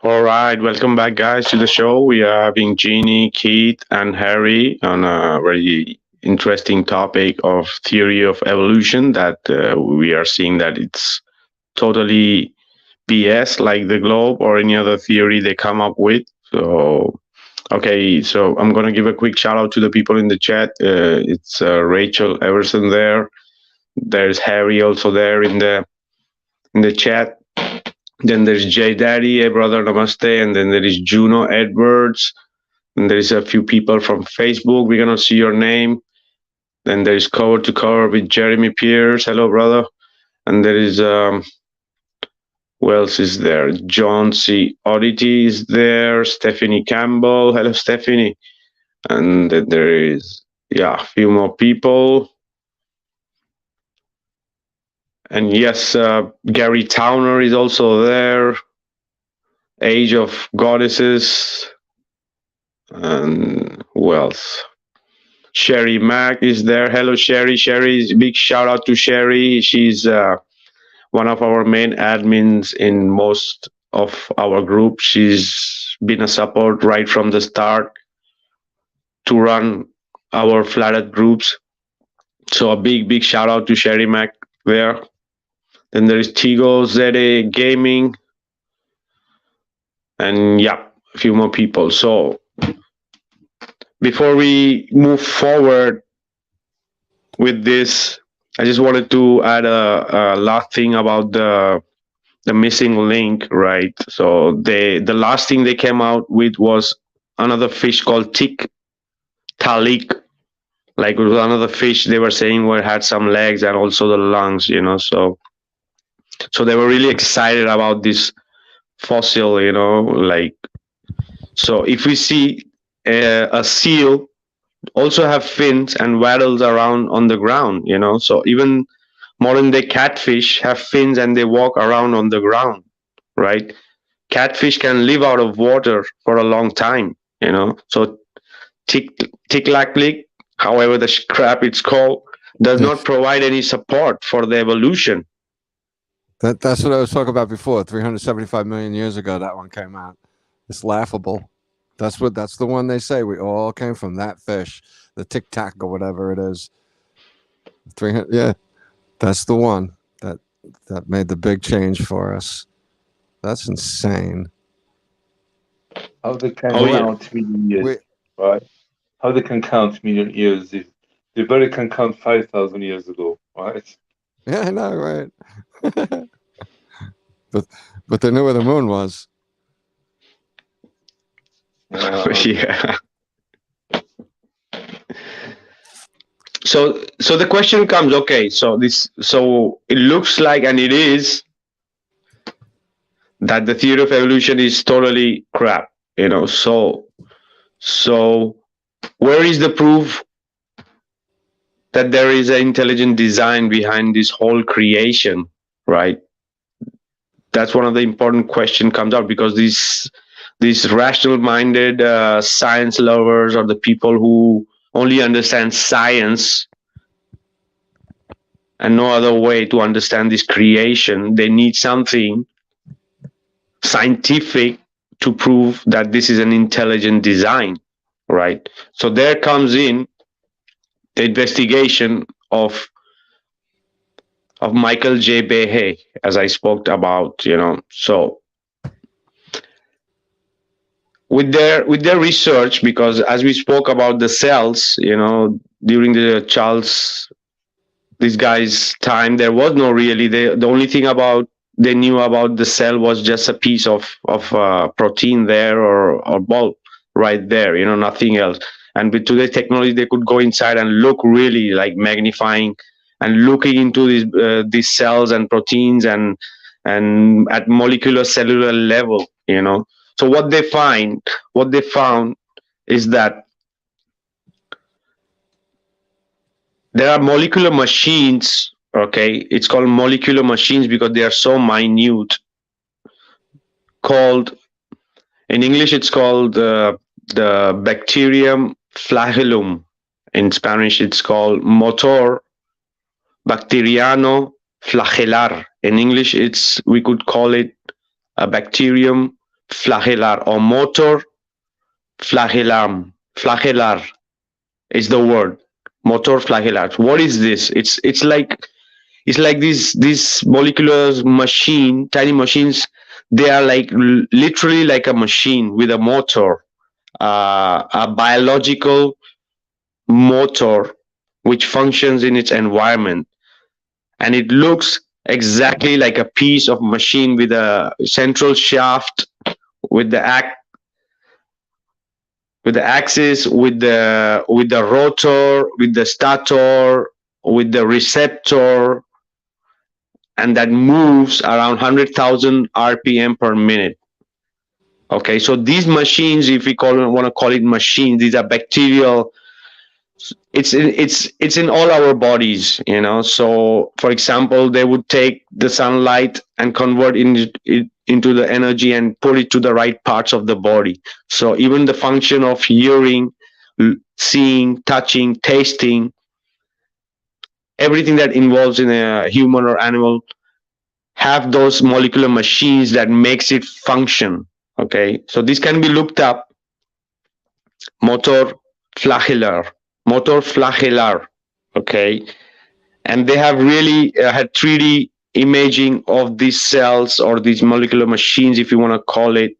All right, welcome back, guys, to the show. We are having Jeannie, Keith, and Harry on a very interesting topic of theory of evolution that we are seeing that it's totally BS, like the globe or any other theory they come up with. So, okay, so I'm going to give a quick shout out to the people in the chat. It's Rachel Everson there. There's Harry also there in the chat. Then there's Jay Daddy, hey brother, namaste. And then there is Juno Edwards. And there is a few people from Facebook. We're gonna see your name. Then there is Cover to Cover with Jeremy Pierce. Hello, brother. And there is who else is there? John C. Oddity is there. Stephanie Campbell. Hello, Stephanie. And then there is a few more people. And yes, Gary Towner is also there. Age of Goddesses. And who else? Sherry Mack is there. Hello, Sherry. Sherry, big shout out to Sherry. She's one of our main admins in most of our group. She's been a support right from the start to run our Flat Earth groups. So a big shout out to Sherry Mack there. Then there is Tigo ZA Gaming. And a few more people. So before we move forward with this, I just wanted to add a last thing about the missing link, right? So the last thing they came out with was another fish called Talik. Like it was another fish they were saying had some legs and also the lungs, So they were really excited about this fossil, like. So if we see a seal also have fins and waddles around on the ground, So even modern day catfish have fins and they walk around on the ground, right? Catfish can live out of water for a long time, So Tiklatlik, however the crap it's called, does not provide any support for the evolution. That's what I was talking about before. 375 million years ago, that one came out. It's laughable. That's the one they say. We all came from that fish, the Tic Tac or whatever it is. 300, yeah, that's the one that made the big change for us. That's insane. How they can count million years, right? How they can count million years? They barely can count 5,000 years ago, right? Yeah, I know, right? but they knew where the moon was. Yeah. So the question comes, okay, so it looks like, and it is, that the theory of evolution is totally crap, So where is the proof that there is an intelligent design behind this whole creation, right? That's one of the important questions comes out, because these rational-minded science lovers, or the people who only understand science and no other way to understand this creation, they need something scientific to prove that this is an intelligent design, right? So there comes in the investigation of Michael J. Behe, as I spoke about, So with their research, because as we spoke about the cells, during this guy's time, there was no really, the only thing they knew about the cell was just a piece of protein there or bulb right there, nothing else. And with today's technology, they could go inside and look really like magnifying and looking into these cells and proteins and at molecular cellular level, So what they found is that there are molecular machines, okay? It's called molecular machines because they are so minute. In English, it's called the bacterium flagellum. In Spanish, it's called motor bacteriano flagellar. In English, we could call it a bacterium flagellar or motor flagellar is the word. Motor flagellar. What is this? It's like these molecular machine, tiny machines. They are like literally like a machine with a motor, a biological motor which functions in its environment, and it looks exactly like a piece of machine with a central shaft, with the axis, with the rotor, with the stator, with the receptor, and that moves around 100,000 RPM per minute. Okay, so these machines, if we want to call it machines, these are bacterial. It's in all our bodies, So, for example, they would take the sunlight and convert it into the energy and put it to the right parts of the body. So even the function of hearing, seeing, touching, tasting, everything that involves in a human or animal have those molecular machines that makes it function. Okay, so this can be looked up. Motor flagellar. Okay, and they have really had 3D imaging of these cells or these molecular machines, if you want to call it,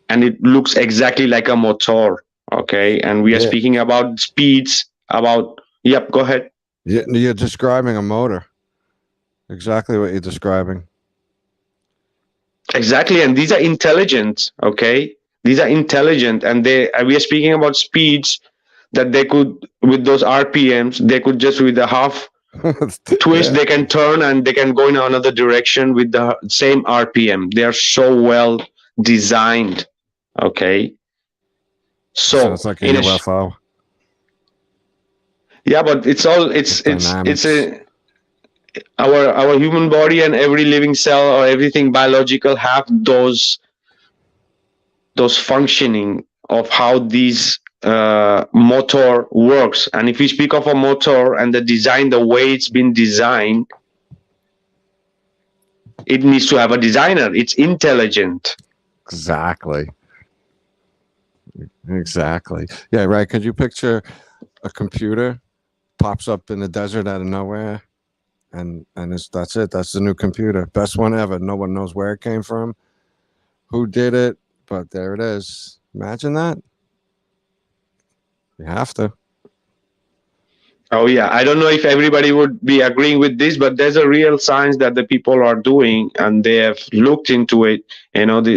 and it looks exactly like a motor. Okay, and we are speaking about speeds. Yep, go ahead. You're describing a motor. Exactly what you're describing. Exactly, and these are intelligent. Okay, these are intelligent, and we are speaking about speeds that they could, with those RPMs, they could just with a half twist, they can turn and they can go in another direction with the same RPM. They are so well designed. Okay, so sounds like a UFO. Yeah, but it's our human body and every living cell or everything biological have those functioning of how these motor works. And if we speak of a motor and the design, the way it's been designed, it needs to have a designer. It's intelligent. Exactly. Yeah, right. Could you picture a computer pops up in the desert out of nowhere, and that's it. That's the new computer, best one ever. No one knows where it came from, who did it, but there it is. Imagine that. You have to. Oh yeah, I don't know if everybody would be agreeing with this, but there's a real science that the people are doing, and they have looked into it.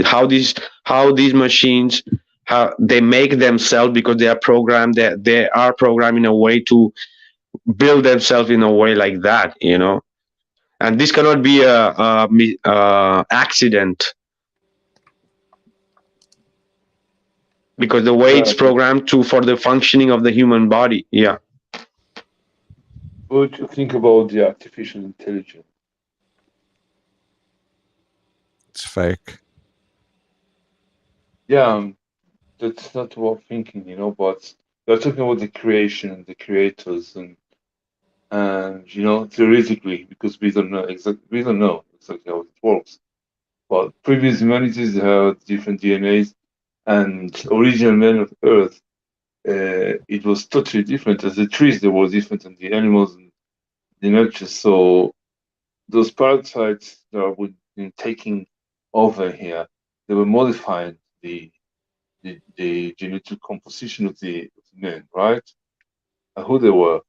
How these machines, how they make themselves, because they are programmed. They are programmed in a way to build themselves in a way like that. And this cannot be a accident, because the way it's programmed for the functioning of the human body. Yeah. What do you think about the artificial intelligence? It's fake. Yeah, that's not what I'm thinking, but we're talking about the creation and the creators and theoretically, because we don't know exactly how it works. But previous humanities had different DNAs, and original men of Earth, it was totally different. As the trees, they were different than the animals and the nature. So those parasites that were taking over here, they were modifying the genetic composition of the men, right? And who they were.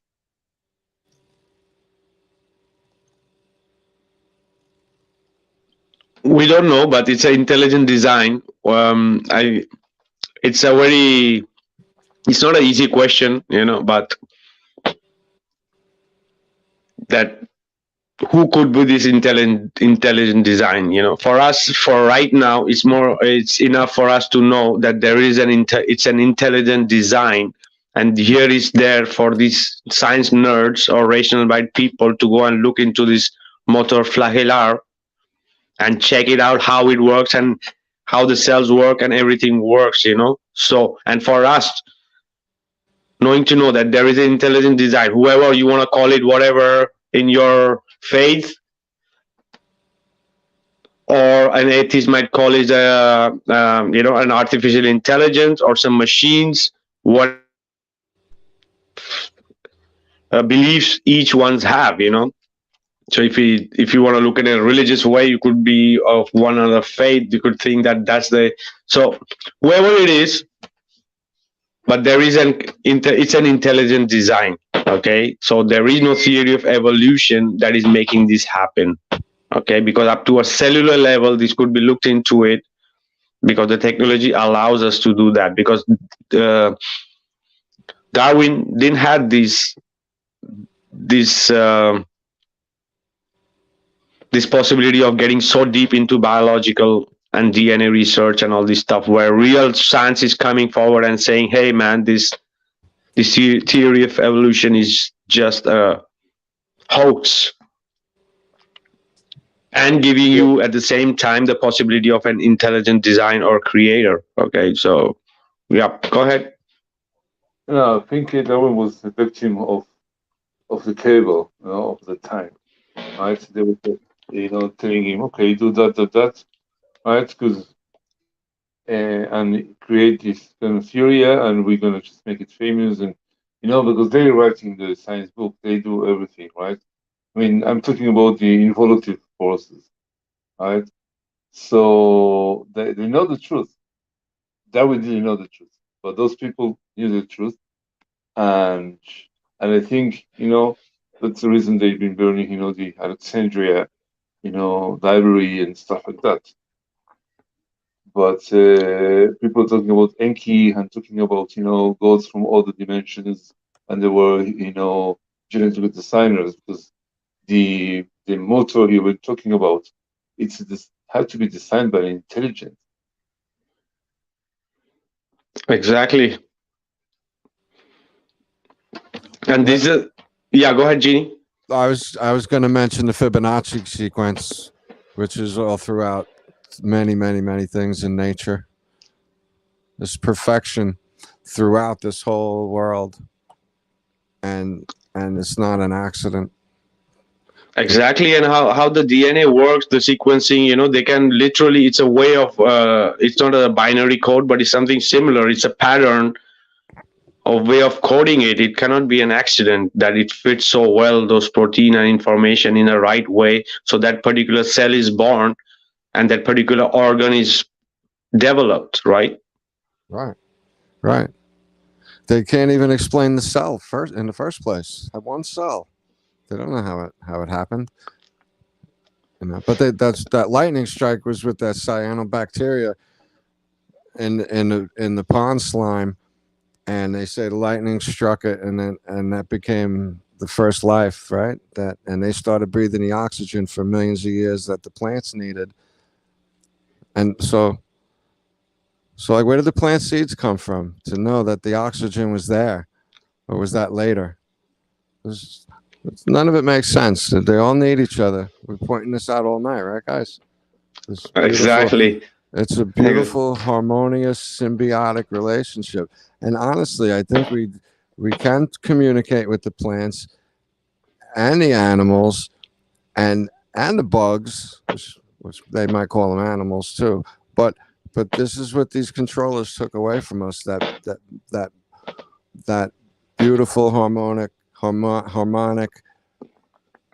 We don't know, but it's an intelligent design. It's not an easy question, but that who could be this intelligent design? For us, for right now, it's enough for us to know that there is it's an intelligent design, and here is there for these science nerds or rational mind people to go and look into this motor flagellar and check it out, how it works and how the cells work and everything works, So, and for us, knowing to know that there is an intelligent design, whoever you want to call it, whatever in your faith, or an atheist might call it an artificial intelligence or some machines, whatever beliefs each one's have, So if you want to look at it a religious way, you could be of one other faith. You could think that that's the so whoever it is, but there is it's an intelligent design. Okay, so there is no theory of evolution that is making this happen. Okay, because up to a cellular level, this could be looked into it, because the technology allows us to do that. Because uh, Darwin didn't have this this possibility of getting so deep into biological and DNA research and all this stuff, where real science is coming forward and saying, "Hey, man, this theory of evolution is just a hoax," and giving you at the same time the possibility of an intelligent design or creator. Okay, so yeah, go ahead. No, I think Darwin was the victim of the cable, of the time, right? They were, telling him, okay, do that, right? Because and create this kind of theory, and we're gonna just make it famous, and because they're writing the science book, they do everything, right? I mean, I'm talking about the involutive forces, right? So they know the truth. Darwin didn't know the truth, but those people knew the truth, and I think that's the reason they've been burning, the Alexandria, library and stuff like that. But people talking about Enki and talking about gods from all the dimensions, and they were genetic designers, because the motor you were talking about, it's this had to be designed by an intelligence. Exactly. And this is yeah. Go ahead, Jeannie. I was going to mention the Fibonacci sequence, which is all throughout many, many, many things in nature. This perfection throughout this whole world, and it's not an accident. Exactly, and how the DNA works, the sequencing, they can literally, it's a way of, it's not a binary code, but it's something similar. It's a pattern of way of coding it. It cannot be an accident that it fits so well, those protein and information in the right way, so that particular cell is born and that particular organ is developed, right? Right. They can't even explain the cell in the first place. Have one cell. They don't know how it happened. But that lightning strike was with that cyanobacteria in the pond slime, and they say the lightning struck it, and that became the first life, right? And they started breathing the oxygen for millions of years that the plants needed. And so like, where did the plant seeds come from to know that the oxygen was there, or was that later? None of it makes sense. They all need each other. We're pointing this out all night, right, guys? Exactly. It's a beautiful, harmonious, symbiotic relationship. And honestly, I think we can communicate with the plants and the animals and the bugs, which they might call them animals too. But this is what these controllers took away from us, that beautiful harmonic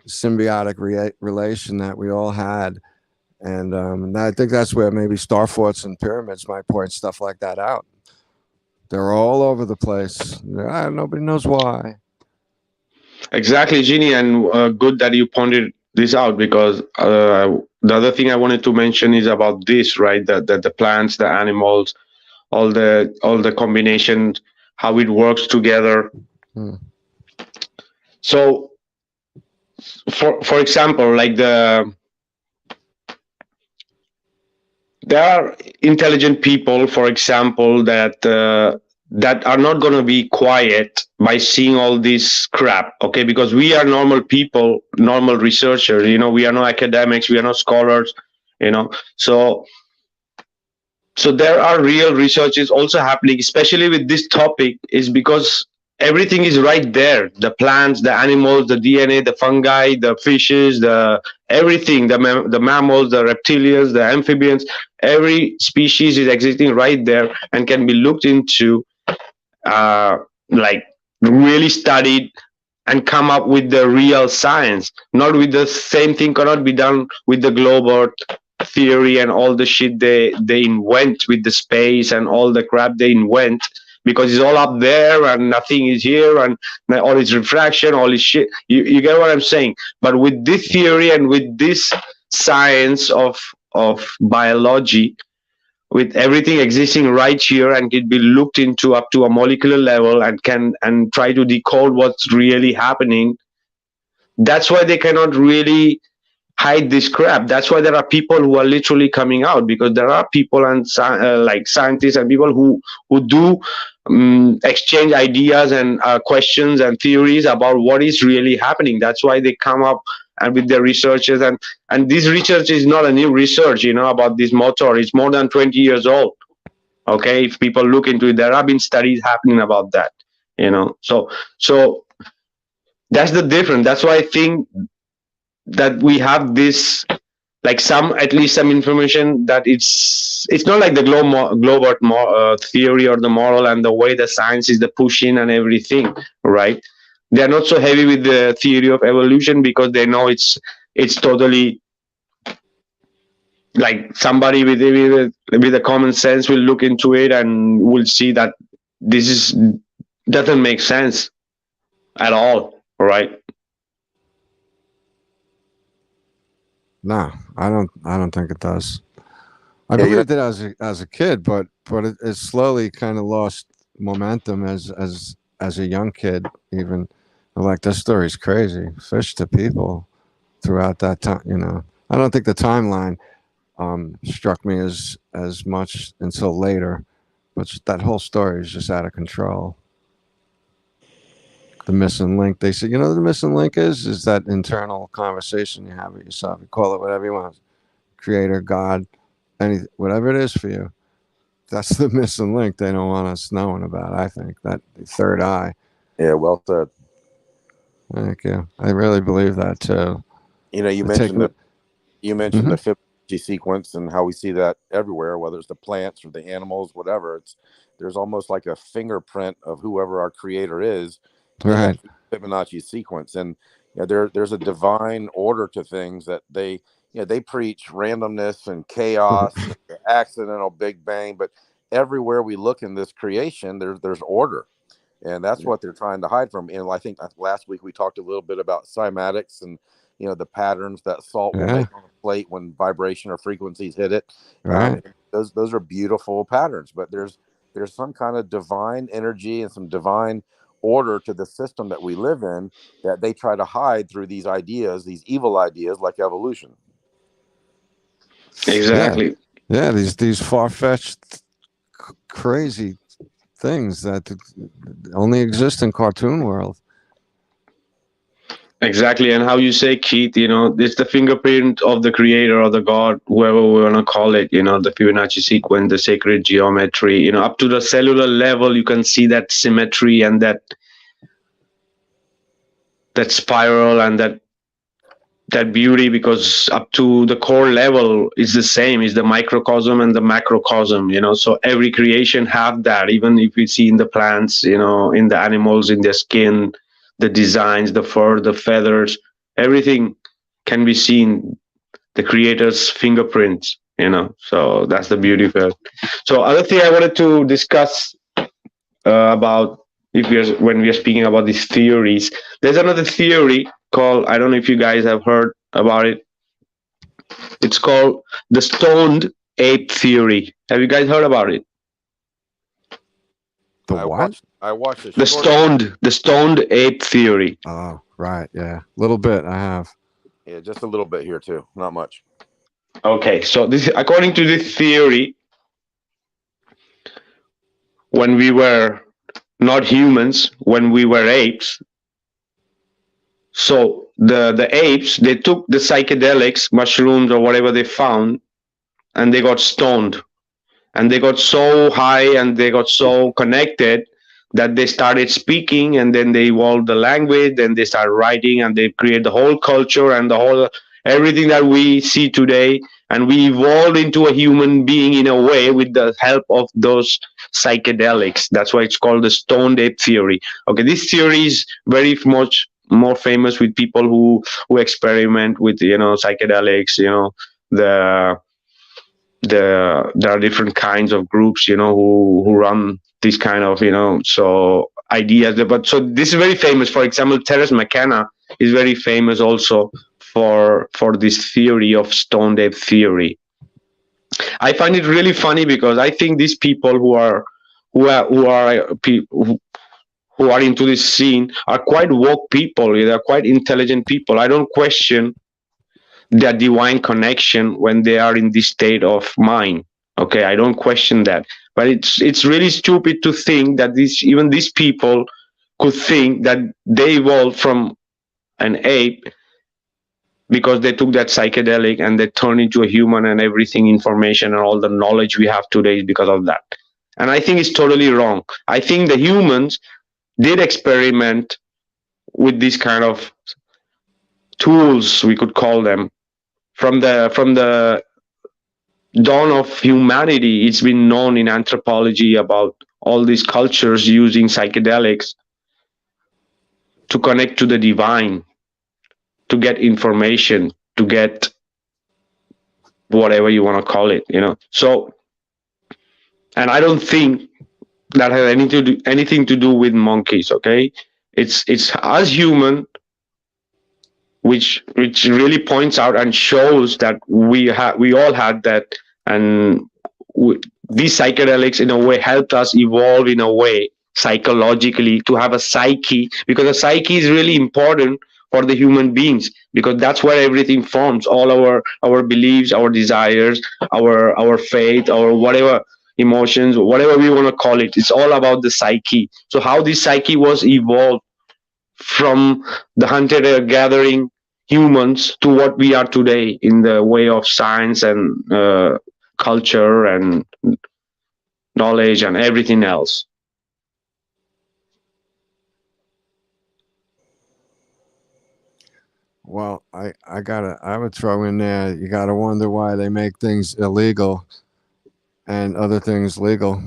symbiotic relation that we all had. And I think that's where maybe star forts and pyramids might point stuff like that out. They're all over the place. Nobody knows why. Exactly, Jeannie, and good that you pointed this out, because the other thing I wanted to mention is about this, right? That the plants, the animals, all the combination, how it works together. So, for example, like there are intelligent people, for example, that are not going to be quiet by seeing all this crap, okay? Because we are normal people, normal researchers, we are not academics, we are not scholars, so there are real researches also happening, especially with this topic, is because everything is right there. The plants, the animals, the DNA, the fungi, the fishes, the everything, the mammals, the reptilians, the amphibians, every species is existing right there and can be looked into, uh, like really studied and come up with the real science. Not with the same thing cannot be done with the globe earth theory and all the shit they invent with the space and all the crap they invent, because it's all up there and nothing is here, and all is refraction, all is shit. You get what I'm saying? But with this theory and with this science of biology, with everything existing right here and can be looked into up to a molecular level and can and try to decode what's really happening, that's why they cannot really hide this crap. That's why there are people who are literally coming out, because there are people and like scientists and people who do exchange ideas and questions and theories about what is really happening. That's why they come up and with their researches, and this research is not a new research, about this motor. It's more than 20 years old. Okay, if people look into it, there have been studies happening about that. So that's the difference. That's why I think that we have this, like at least some information that it's not like the globe earth theory or the moral and the way the science is the pushing and everything, right? They're not so heavy with the theory of evolution because they know it's totally, like, somebody with a common sense will look into it and will see that this doesn't make sense at all, right? No, I don't think it does. I believed it as a kid, but it slowly kind of lost momentum as a young kid. Even like, this story's crazy. Fish to people throughout that time. I don't think the timeline struck me as much until later, but that whole story is just out of control. The missing link. They say, the missing link is that internal conversation you have with yourself. You call it whatever you want, creator, God, whatever it is for you. That's the missing link they don't want us knowing about. I think that the third eye. Yeah, well said. Thank you. I really believe that too. You mentioned the Fibonacci sequence and how we see that everywhere, whether it's the plants or the animals, whatever. There's almost like a fingerprint of whoever our creator is. Right. Fibonacci sequence, and there's a divine order to things that they preach randomness and chaos, accidental Big Bang, but everywhere we look in this creation, there's order, and that's what they're trying to hide from. And I think last week we talked a little bit about cymatics and the patterns that salt will make on a plate when vibration or frequencies hit it. Right. Those are beautiful patterns, but there's some kind of divine energy and some divine order to the system that we live in that they try to hide through these ideas, these evil ideas like evolution. Exactly. Yeah, these far-fetched, crazy things that only exist in cartoon world. Exactly. And how you say, Keith, it's the fingerprint of the creator or the God, whoever we want to call it, the Fibonacci sequence, the sacred geometry, up to the cellular level, you can see that symmetry and that spiral and that beauty, because up to the core level is the same, is the microcosm and the macrocosm, so every creation have that, even if we see in the plants, in the animals, in their skin, the designs, the fur, the feathers, everything can be seen, the creator's fingerprints, so that's the beauty of it. So other thing I wanted to discuss about, when we are speaking about these theories, there's another theory called, I don't know if you guys have heard about it. It's called the stoned ape theory. Have you guys heard about it? The what? I watched the stoned ape theory. Oh, right. Yeah. A little bit I have. Yeah, just a little bit here too. Not much. Okay. So this, according to this theory, when we were not humans, when we were apes, so the apes, they took the psychedelics, mushrooms or whatever they found, and they got stoned. And they got so high and they got so connected that they started speaking, and then they evolved the language, then they started writing, and they create the whole culture and the whole everything that we see today. And we evolved into a human being in a way with the help of those psychedelics. That's why it's called the stoned ape theory. Okay, this theory is very much more famous with people who experiment with psychedelics. The there are different kinds of groups who run this kind of so ideas. But so this is very famous. For example, Terence McKenna is very famous also for this theory of stoned ape theory. I find it really funny because I think these people who are into this scene are quite woke people. They're quite intelligent people. I don't question their divine connection when they are in this state of mind. Okay, I don't question that. But it's really stupid to think that even these people could think that they evolved from an ape because they took that psychedelic and they turned into a human, and everything, information and all the knowledge we have today is because of that. And I think it's totally wrong. I think the humans did experiment with these kind of tools, we could call them, from the dawn of humanity. It's been known in anthropology about all these cultures using psychedelics to connect to the divine, to get information, to get whatever you want to call it, So, and I don't think that has anything to do with monkeys. Okay, it's us human, which really points out and shows that we all had that, and these psychedelics in a way helped us evolve in a way psychologically to have a psyche, because a psyche is really important for the human beings, because that's where everything forms, all our beliefs, our desires, our faith, our whatever emotions, whatever we want to call it. It's all about the psyche. So how this psyche was evolved from the hunter-gathering humans to what we are today in the way of science and culture and knowledge and everything else. Well, I would throw in there, you gotta wonder why they make things illegal and other things legal.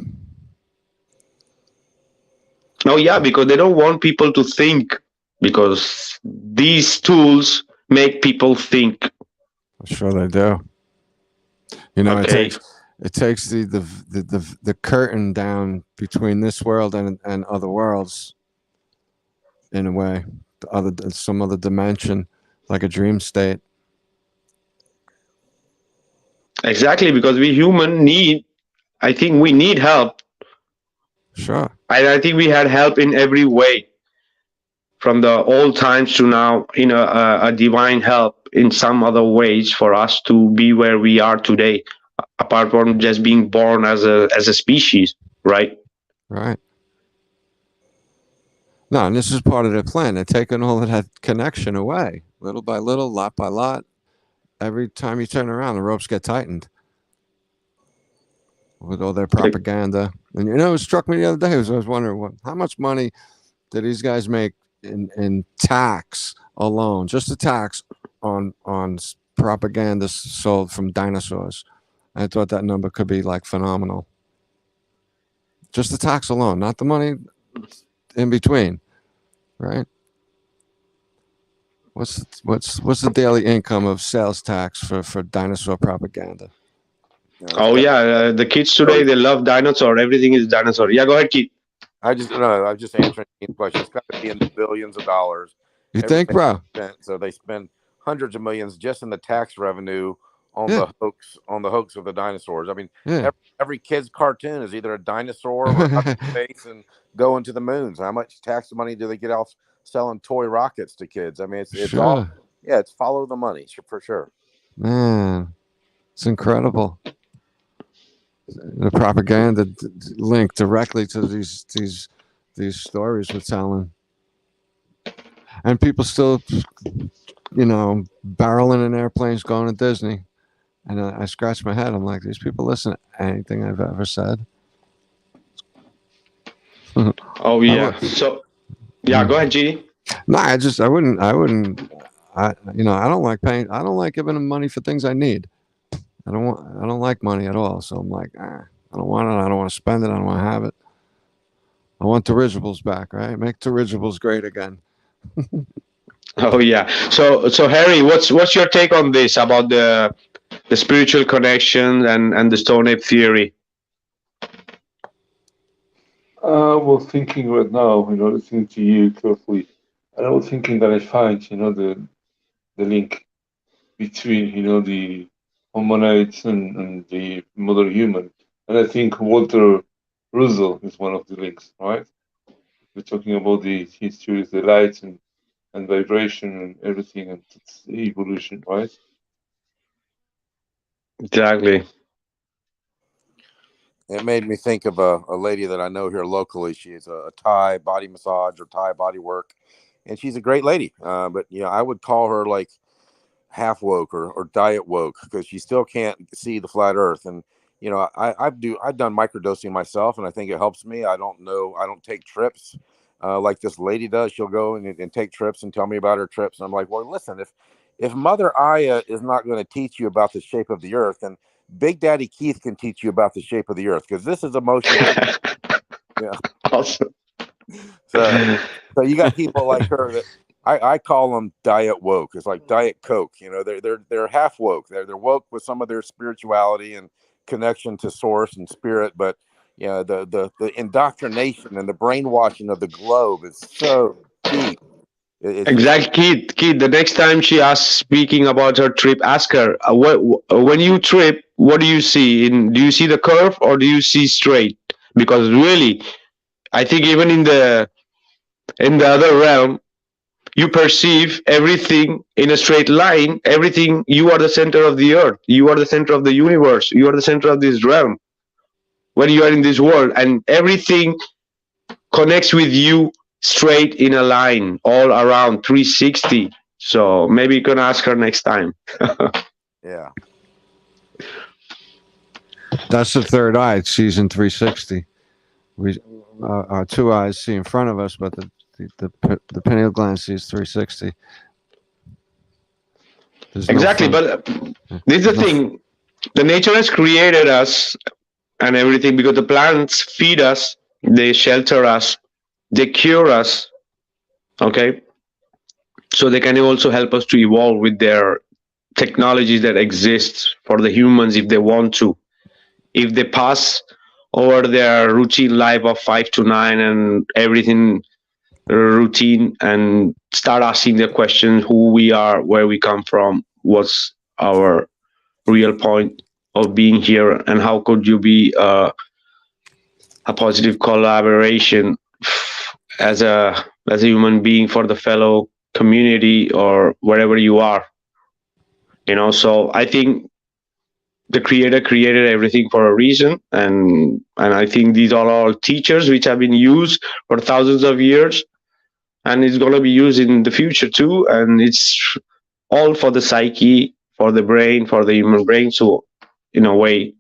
Oh yeah, because they don't want people to think, because these tools make people think. I'm sure they do. Okay. It takes the curtain down between this world and other worlds, in a way, some other dimension, like a dream state. Exactly, because we human need help. Sure. I think we had help in every way, from the old times to now, a divine help in some other ways for us to be where we are today, apart from just being born as a species, right? Right. No, and this is part of their plan. They're taking all of that connection away, little by little, lot by lot. Every time you turn around, the ropes get tightened with all their propaganda. And it struck me the other day. I was wondering, how much money did these guys make in tax alone, just the tax on propaganda sold from dinosaurs? I thought that number could be like phenomenal. Just the tax alone, not the money in between, right? What's the daily income of sales tax for dinosaur propaganda? Oh yeah, the kids today, they love dinosaur. Everything is dinosaur. Yeah, go ahead, Keith. I'm just answering the question. It's got to be in the billions of dollars. You think, bro? So they spend hundreds of millions just in the tax revenue on the hoax of the dinosaurs. I mean, every kid's cartoon is either a dinosaur or a space and going to the moons. How much tax money do they get off selling toy rockets to kids? I mean, it's all it's follow the money for sure. Man, it's incredible. The propaganda linked directly to these stories we're telling, and people still, barreling in airplanes going to Disney. And I scratch my head. I'm like, these people listen to anything I've ever said. Oh Oh yeah. So yeah, go ahead, G. No, I wouldn't, I don't like paying. I don't like giving them money for things I need. I don't like money at all. So I'm like, I don't want it. I don't want to spend it. I don't want to have it. I want dirigibles back, right? Make dirigibles great again. Oh yeah. So Harry, what's your take on this about the spiritual connection and the Stone Ape theory? Well, thinking right now, listening to you carefully, and I was thinking that I find, the link between, the hominids and the modern human. And I think Walter Russell is one of the links, right? We're talking about the history of the light and vibration and everything, and it's evolution, right? Exactly. It made me think of a lady that I know here locally. She is a Thai body massage or Thai body work, and she's a great lady. But I would call her like half woke or diet woke, because she still can't see the flat earth. And I've done microdosing myself, and I think it helps me. I don't take trips like this lady does. She'll go and take trips and tell me about her trips, and I'm like, well, listen, if Mother Aya is not going to teach you about the shape of the earth, then Big Daddy Keith can teach you about the shape of the earth, because this is emotional. Yeah. Awesome. So you got people like her that I call them diet woke. It's like Diet Coke. They're half woke. They're woke with some of their spirituality and connection to source and spirit, but the indoctrination and the brainwashing of the globe is so deep. Exactly, Keith. The next time she asks, speaking about her trip, ask her, when you trip, what do you see? Do you see the curve or do you see straight? Because really, I think even in the other realm, you perceive everything in a straight line. Everything, you are the center of the earth. You are the center of the universe. You are the center of this realm. When you are in this world, and everything connects with you straight in a line all around 360. So maybe you can ask her next time. Yeah. That's the third eye. It sees in 360. Our two eyes see in front of us, but the pineal gland sees 360. Exactly, but this is the thing. The nature has created us and everything, because the plants feed us, they shelter us, they cure us. Okay, so they can also help us to evolve with their technologies that exist for the humans if they want to. If they pass over their routine life of 5 to 9 and everything routine, and start asking the question who we are, where we come from, what's our real point of being here, and how could you be a positive collaboration as a human being for the fellow community or wherever you are. So I think the creator created everything for a reason, and I think these are all teachers which have been used for thousands of years, and it's going to be used in the future too, and it's all for the psyche, for the brain, for the human brain, so in a way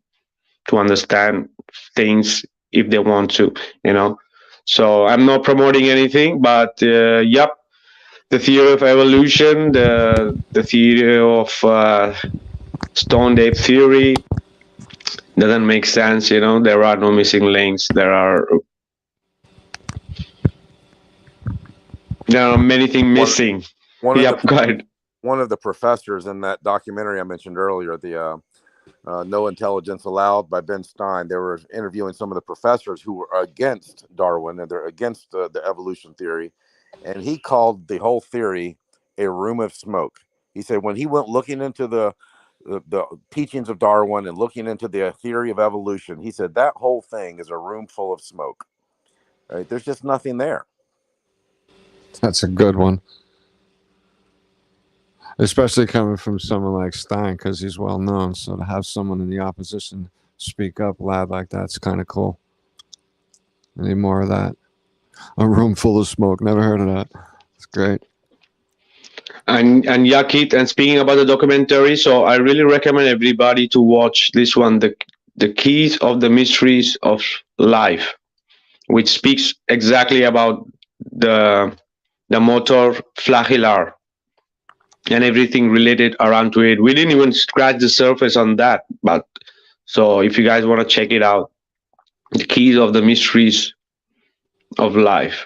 to understand things if they want to. So I'm not promoting anything, but yep, the theory of evolution, the theory of Stone Ape theory doesn't make sense. There are no missing links. There are many things missing. Go ahead. One of the professors in that documentary I mentioned earlier, the No Intelligence Allowed by Ben Stein, they were interviewing some of the professors who were against Darwin, and they're against the evolution theory. And he called the whole theory a room of smoke. He said when he went looking into the teachings of Darwin and looking into the theory of evolution, he said that whole thing is a room full of smoke. Right? There's just nothing there. That's a good one. Especially coming from someone like Stein, because he's well known. So to have someone in the opposition speak up loud like that's kind of cool. I need more of that. A room full of smoke. Never heard of that. It's great. And Yakit, and speaking about the documentary, so I really recommend everybody to watch this one, the keys of the mysteries of life. which speaks exactly about the motor flagellar and everything related around to it. We didn't even scratch the surface on that, but so if you guys want to check it out, the keys of the mysteries of life.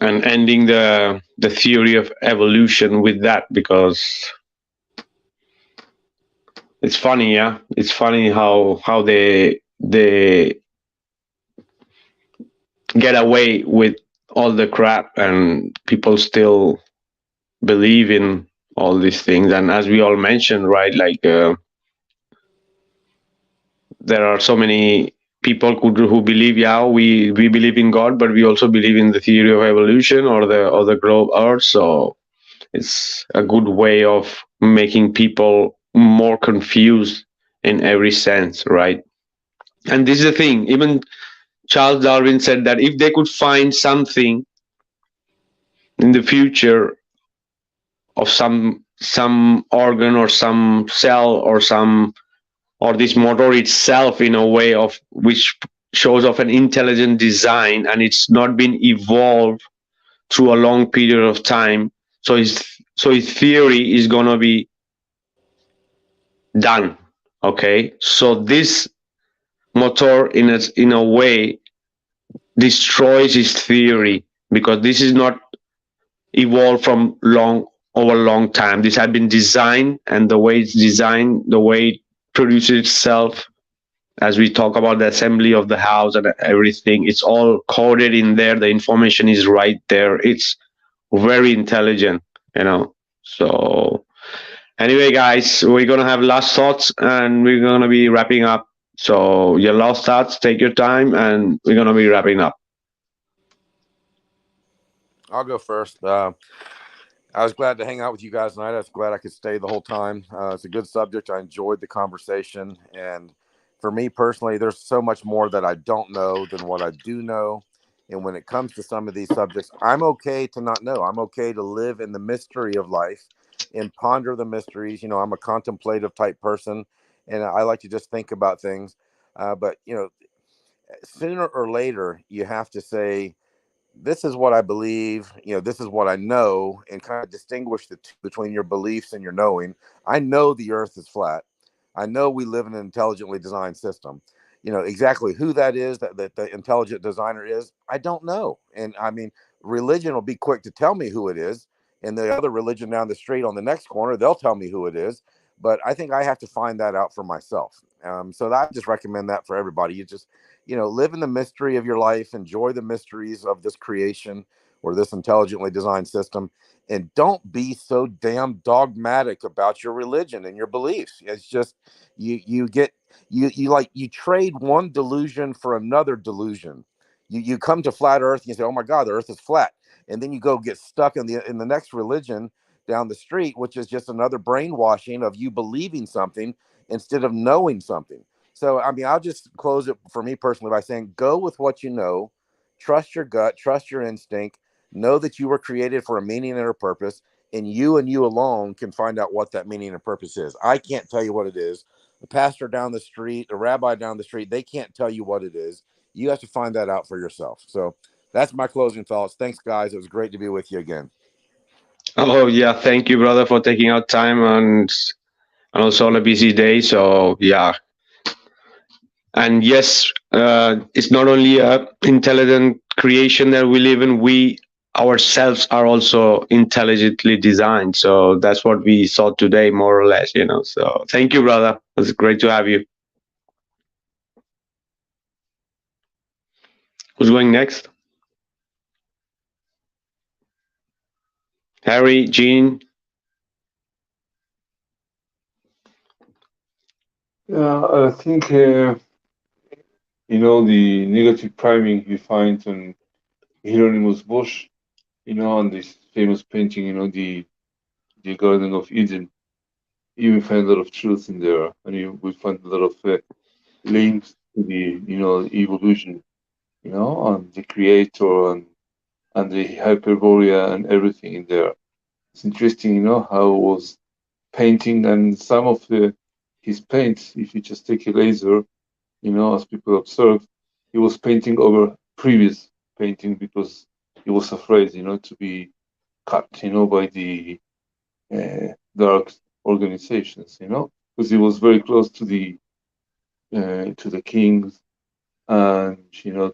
And ending the theory of evolution with that, because it's funny, yeah. It's funny how they get away with all the crap and people still believe in all these things. And as we all mentioned, right, like there are so many people who believe, yeah, we believe in God, but we also believe in the theory of evolution or the globe Earth. So it's a good way of making people more confused in every sense, right? And this is the thing. Even Charles Darwin said that if they could find something in the future of some organ or some cell or this motor itself in a way of which shows of an intelligent design, and it's not been evolved through a long period of time, so his theory is going to be done. Okay, so this motor in a way destroys his theory, because this is not evolved from long time. This had been designed, and the way it's designed, the way it produces itself, as we talk about the assembly of the house and everything, it's all coded in there. The information is right there. It's very intelligent, you know. So anyway, guys, we're gonna have last thoughts and we're gonna be wrapping up. So your last thoughts, take your time, and we're gonna be wrapping up. I'll go first. I was glad to hang out with you guys tonight. I was glad I could stay the whole time. It's a good subject. I enjoyed the conversation. And for me personally, there's so much more that I don't know than what I do know. And when it comes to some of these subjects, I'm okay to not know. I'm okay to live in the mystery of life and ponder the mysteries. You know, I'm a contemplative type person, and I like to just think about things. But, you know, sooner or later, you have to say, this is what I believe, you know, this is what I know, and kind of distinguish the two between your beliefs and your knowing. I know the earth is flat. I know we live in an intelligently designed system. You know, exactly who that is, that the intelligent designer is, I don't know. And I mean, religion will be quick to tell me who it is. And the other religion down the street on the next corner, they'll tell me who it is. But I think I have to find that out for myself. So I just recommend that for everybody. You just, you know, live in the mystery of your life, enjoy the mysteries of this creation or this intelligently designed system, and don't be so damn dogmatic about your religion and your beliefs. It's just you trade one delusion for another delusion. You come to flat earth and you say, oh my God, the earth is flat. And then you go get stuck in the next religion down the street, which is just another brainwashing of you believing something instead of knowing something. So, I mean, I'll just close it for me personally by saying, go with what you know, trust your gut, trust your instinct, know that you were created for a meaning and a purpose, and you alone can find out what that meaning and purpose is. I can't tell you what it is. The pastor down the street, the rabbi down the street, they can't tell you what it is. You have to find that out for yourself. So that's my closing thoughts. Thanks, guys. It was great to be with you again. Oh yeah, thank you, brother, for taking out time and also on a busy day. So yeah, and yes, it's not only a intelligent creation that we live in. We ourselves are also intelligently designed. So that's what we saw today, more or less. You know. So thank you, brother. It was great to have you. Who's going next? Harry, Jean. Yeah, I think you know, the negative priming you find on Hieronymus Bosch, you know, on this famous painting, you know, the Garden of Eden. You will find a lot of truth in there, and you will find a lot of links to the, you know, evolution, you know, and the creator and the Hyperborea and everything in there. It's interesting, you know, how it was painting, and some of his paints, if you just take a laser, as people observe, he was painting over previous painting because he was afraid, to be cut, by the dark organizations, because he was very close to the kings and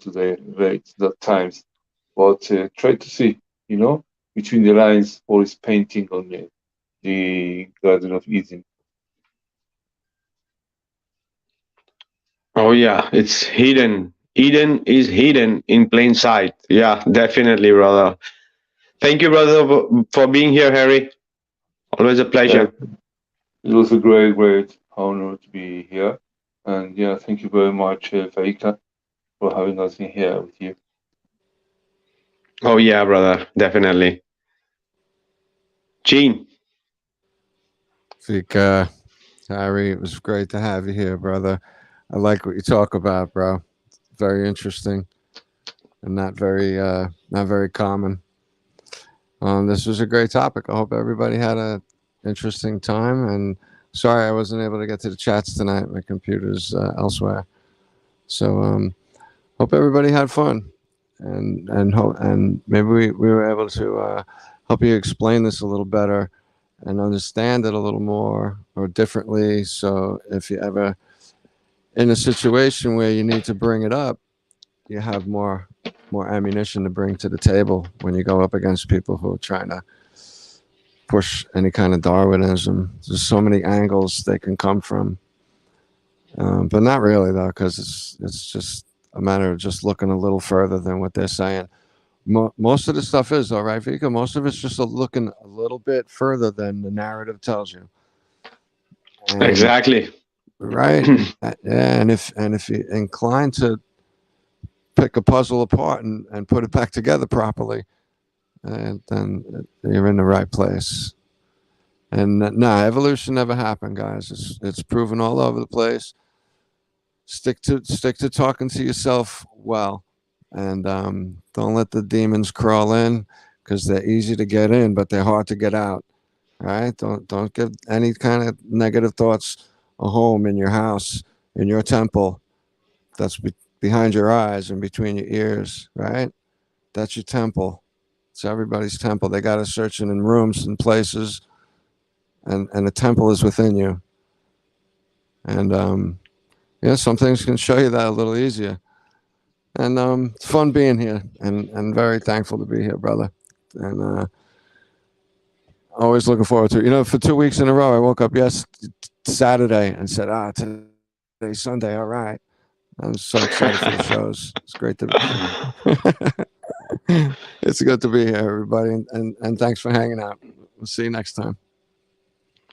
to the rates that times. But try to see, between the lines for his painting on the Garden of Eden. Oh yeah, it's hidden. Eden is hidden in plain sight. Yeah, definitely, brother. Thank you, brother, for being here, Harry. Always a Uh, pleasure. it was a great, great honor to be here. And yeah, thank you very much, Vikka, for having us in here with you. Oh yeah, brother, definitely. Gene. Vikka, Harry, it was great to have you here, brother. I like what you talk about, bro. Very interesting and not very common. This was a great topic. I hope everybody had a interesting time. And sorry I wasn't able to get to the chats tonight. My computer's elsewhere. So hope everybody had fun, and maybe we were able to help you explain this a little better and understand it a little more or differently. So if you ever in a situation where you need to bring it up, you have more ammunition to bring to the table when you go up against people who are trying to push any kind of Darwinism. There's so many angles they can come from, but not really though, because it's just a matter of just looking a little further than what they're saying. Most of the stuff is all right, Vika. Most of it's just looking a little bit further than the narrative tells you. And, Exactly. right. Yeah, and if you're inclined to pick a puzzle apart and put it back together properly, and then you're in the right place. And no, evolution never happened, guys. It's proven all over the place. Stick to talking to yourself well, and don't let the demons crawl in because they're easy to get in, but they're hard to get out. All right, don't give any kind of negative thoughts a home in your house, in your temple. That's behind your eyes and between your ears. Right, that's your temple. It's everybody's temple. They got to search it in rooms and places, and the temple is within you. And yeah, some things can show you that a little easier. And it's fun being here, and very thankful to be here, brother. And always looking forward to it. For 2 weeks in a row, I woke up Saturday and said, today's Sunday. All right. I'm so excited for the shows. It's great to be. It's good to be here, everybody, and thanks for hanging out. We'll see you next time.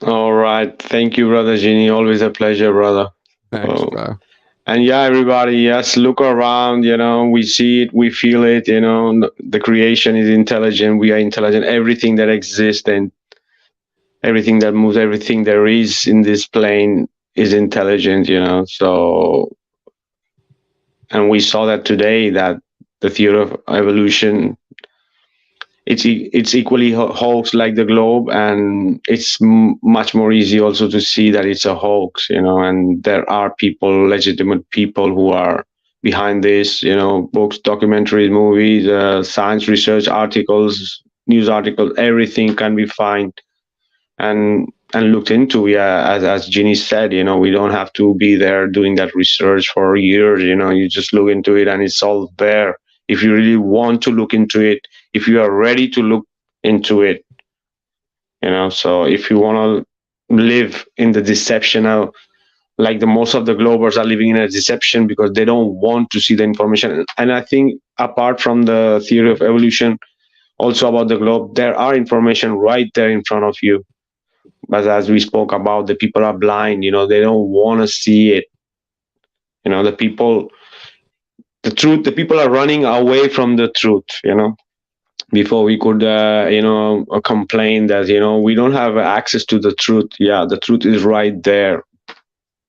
All right. Thank you, brother Genie. Always a pleasure, brother. Thanks, bro. And yeah, everybody, yes, look around, we see it, we feel it, the creation is intelligent, we are intelligent, everything that exists and everything that moves, everything there is in this plane is intelligent, so, and we saw that today, that the theory of evolution, it's equally hoax like the globe, and it's much more easy also to see that it's a hoax, and there are people, legitimate people who are behind this, books, documentaries, movies, science research articles, news articles, everything can be found and looked into. Yeah, as Ginny said, we don't have to be there doing that research for years. You just look into it and it's all there. If you really want to look into it, if you are ready to look into it, so if you want to live in the deception of, like the most of the globers are living in a deception because they don't want to see the information. And I think apart from the theory of evolution, also about the globe, there are information right there in front of you. But as we spoke about, the people are blind, they don't want to see it. The people are running away from the truth, before we could, complain that, we don't have access to the truth. Yeah, the truth is right there.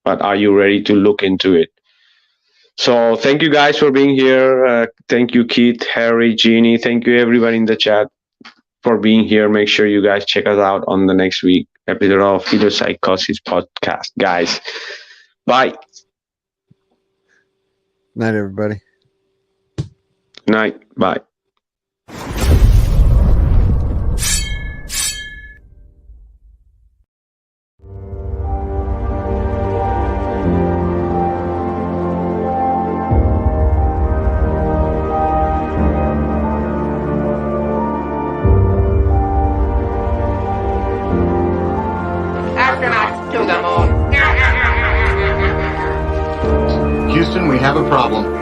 But are you ready to look into it? So thank you guys for being here. Thank you, Keith, Harry, Jeannie. Thank you, everybody in the chat for being here. Make sure you guys check us out on the next week. episode of Heliopsychosis podcast, guys. Bye. Night, everybody. Night. Bye. Astronauts to the moon. Houston, we have a problem.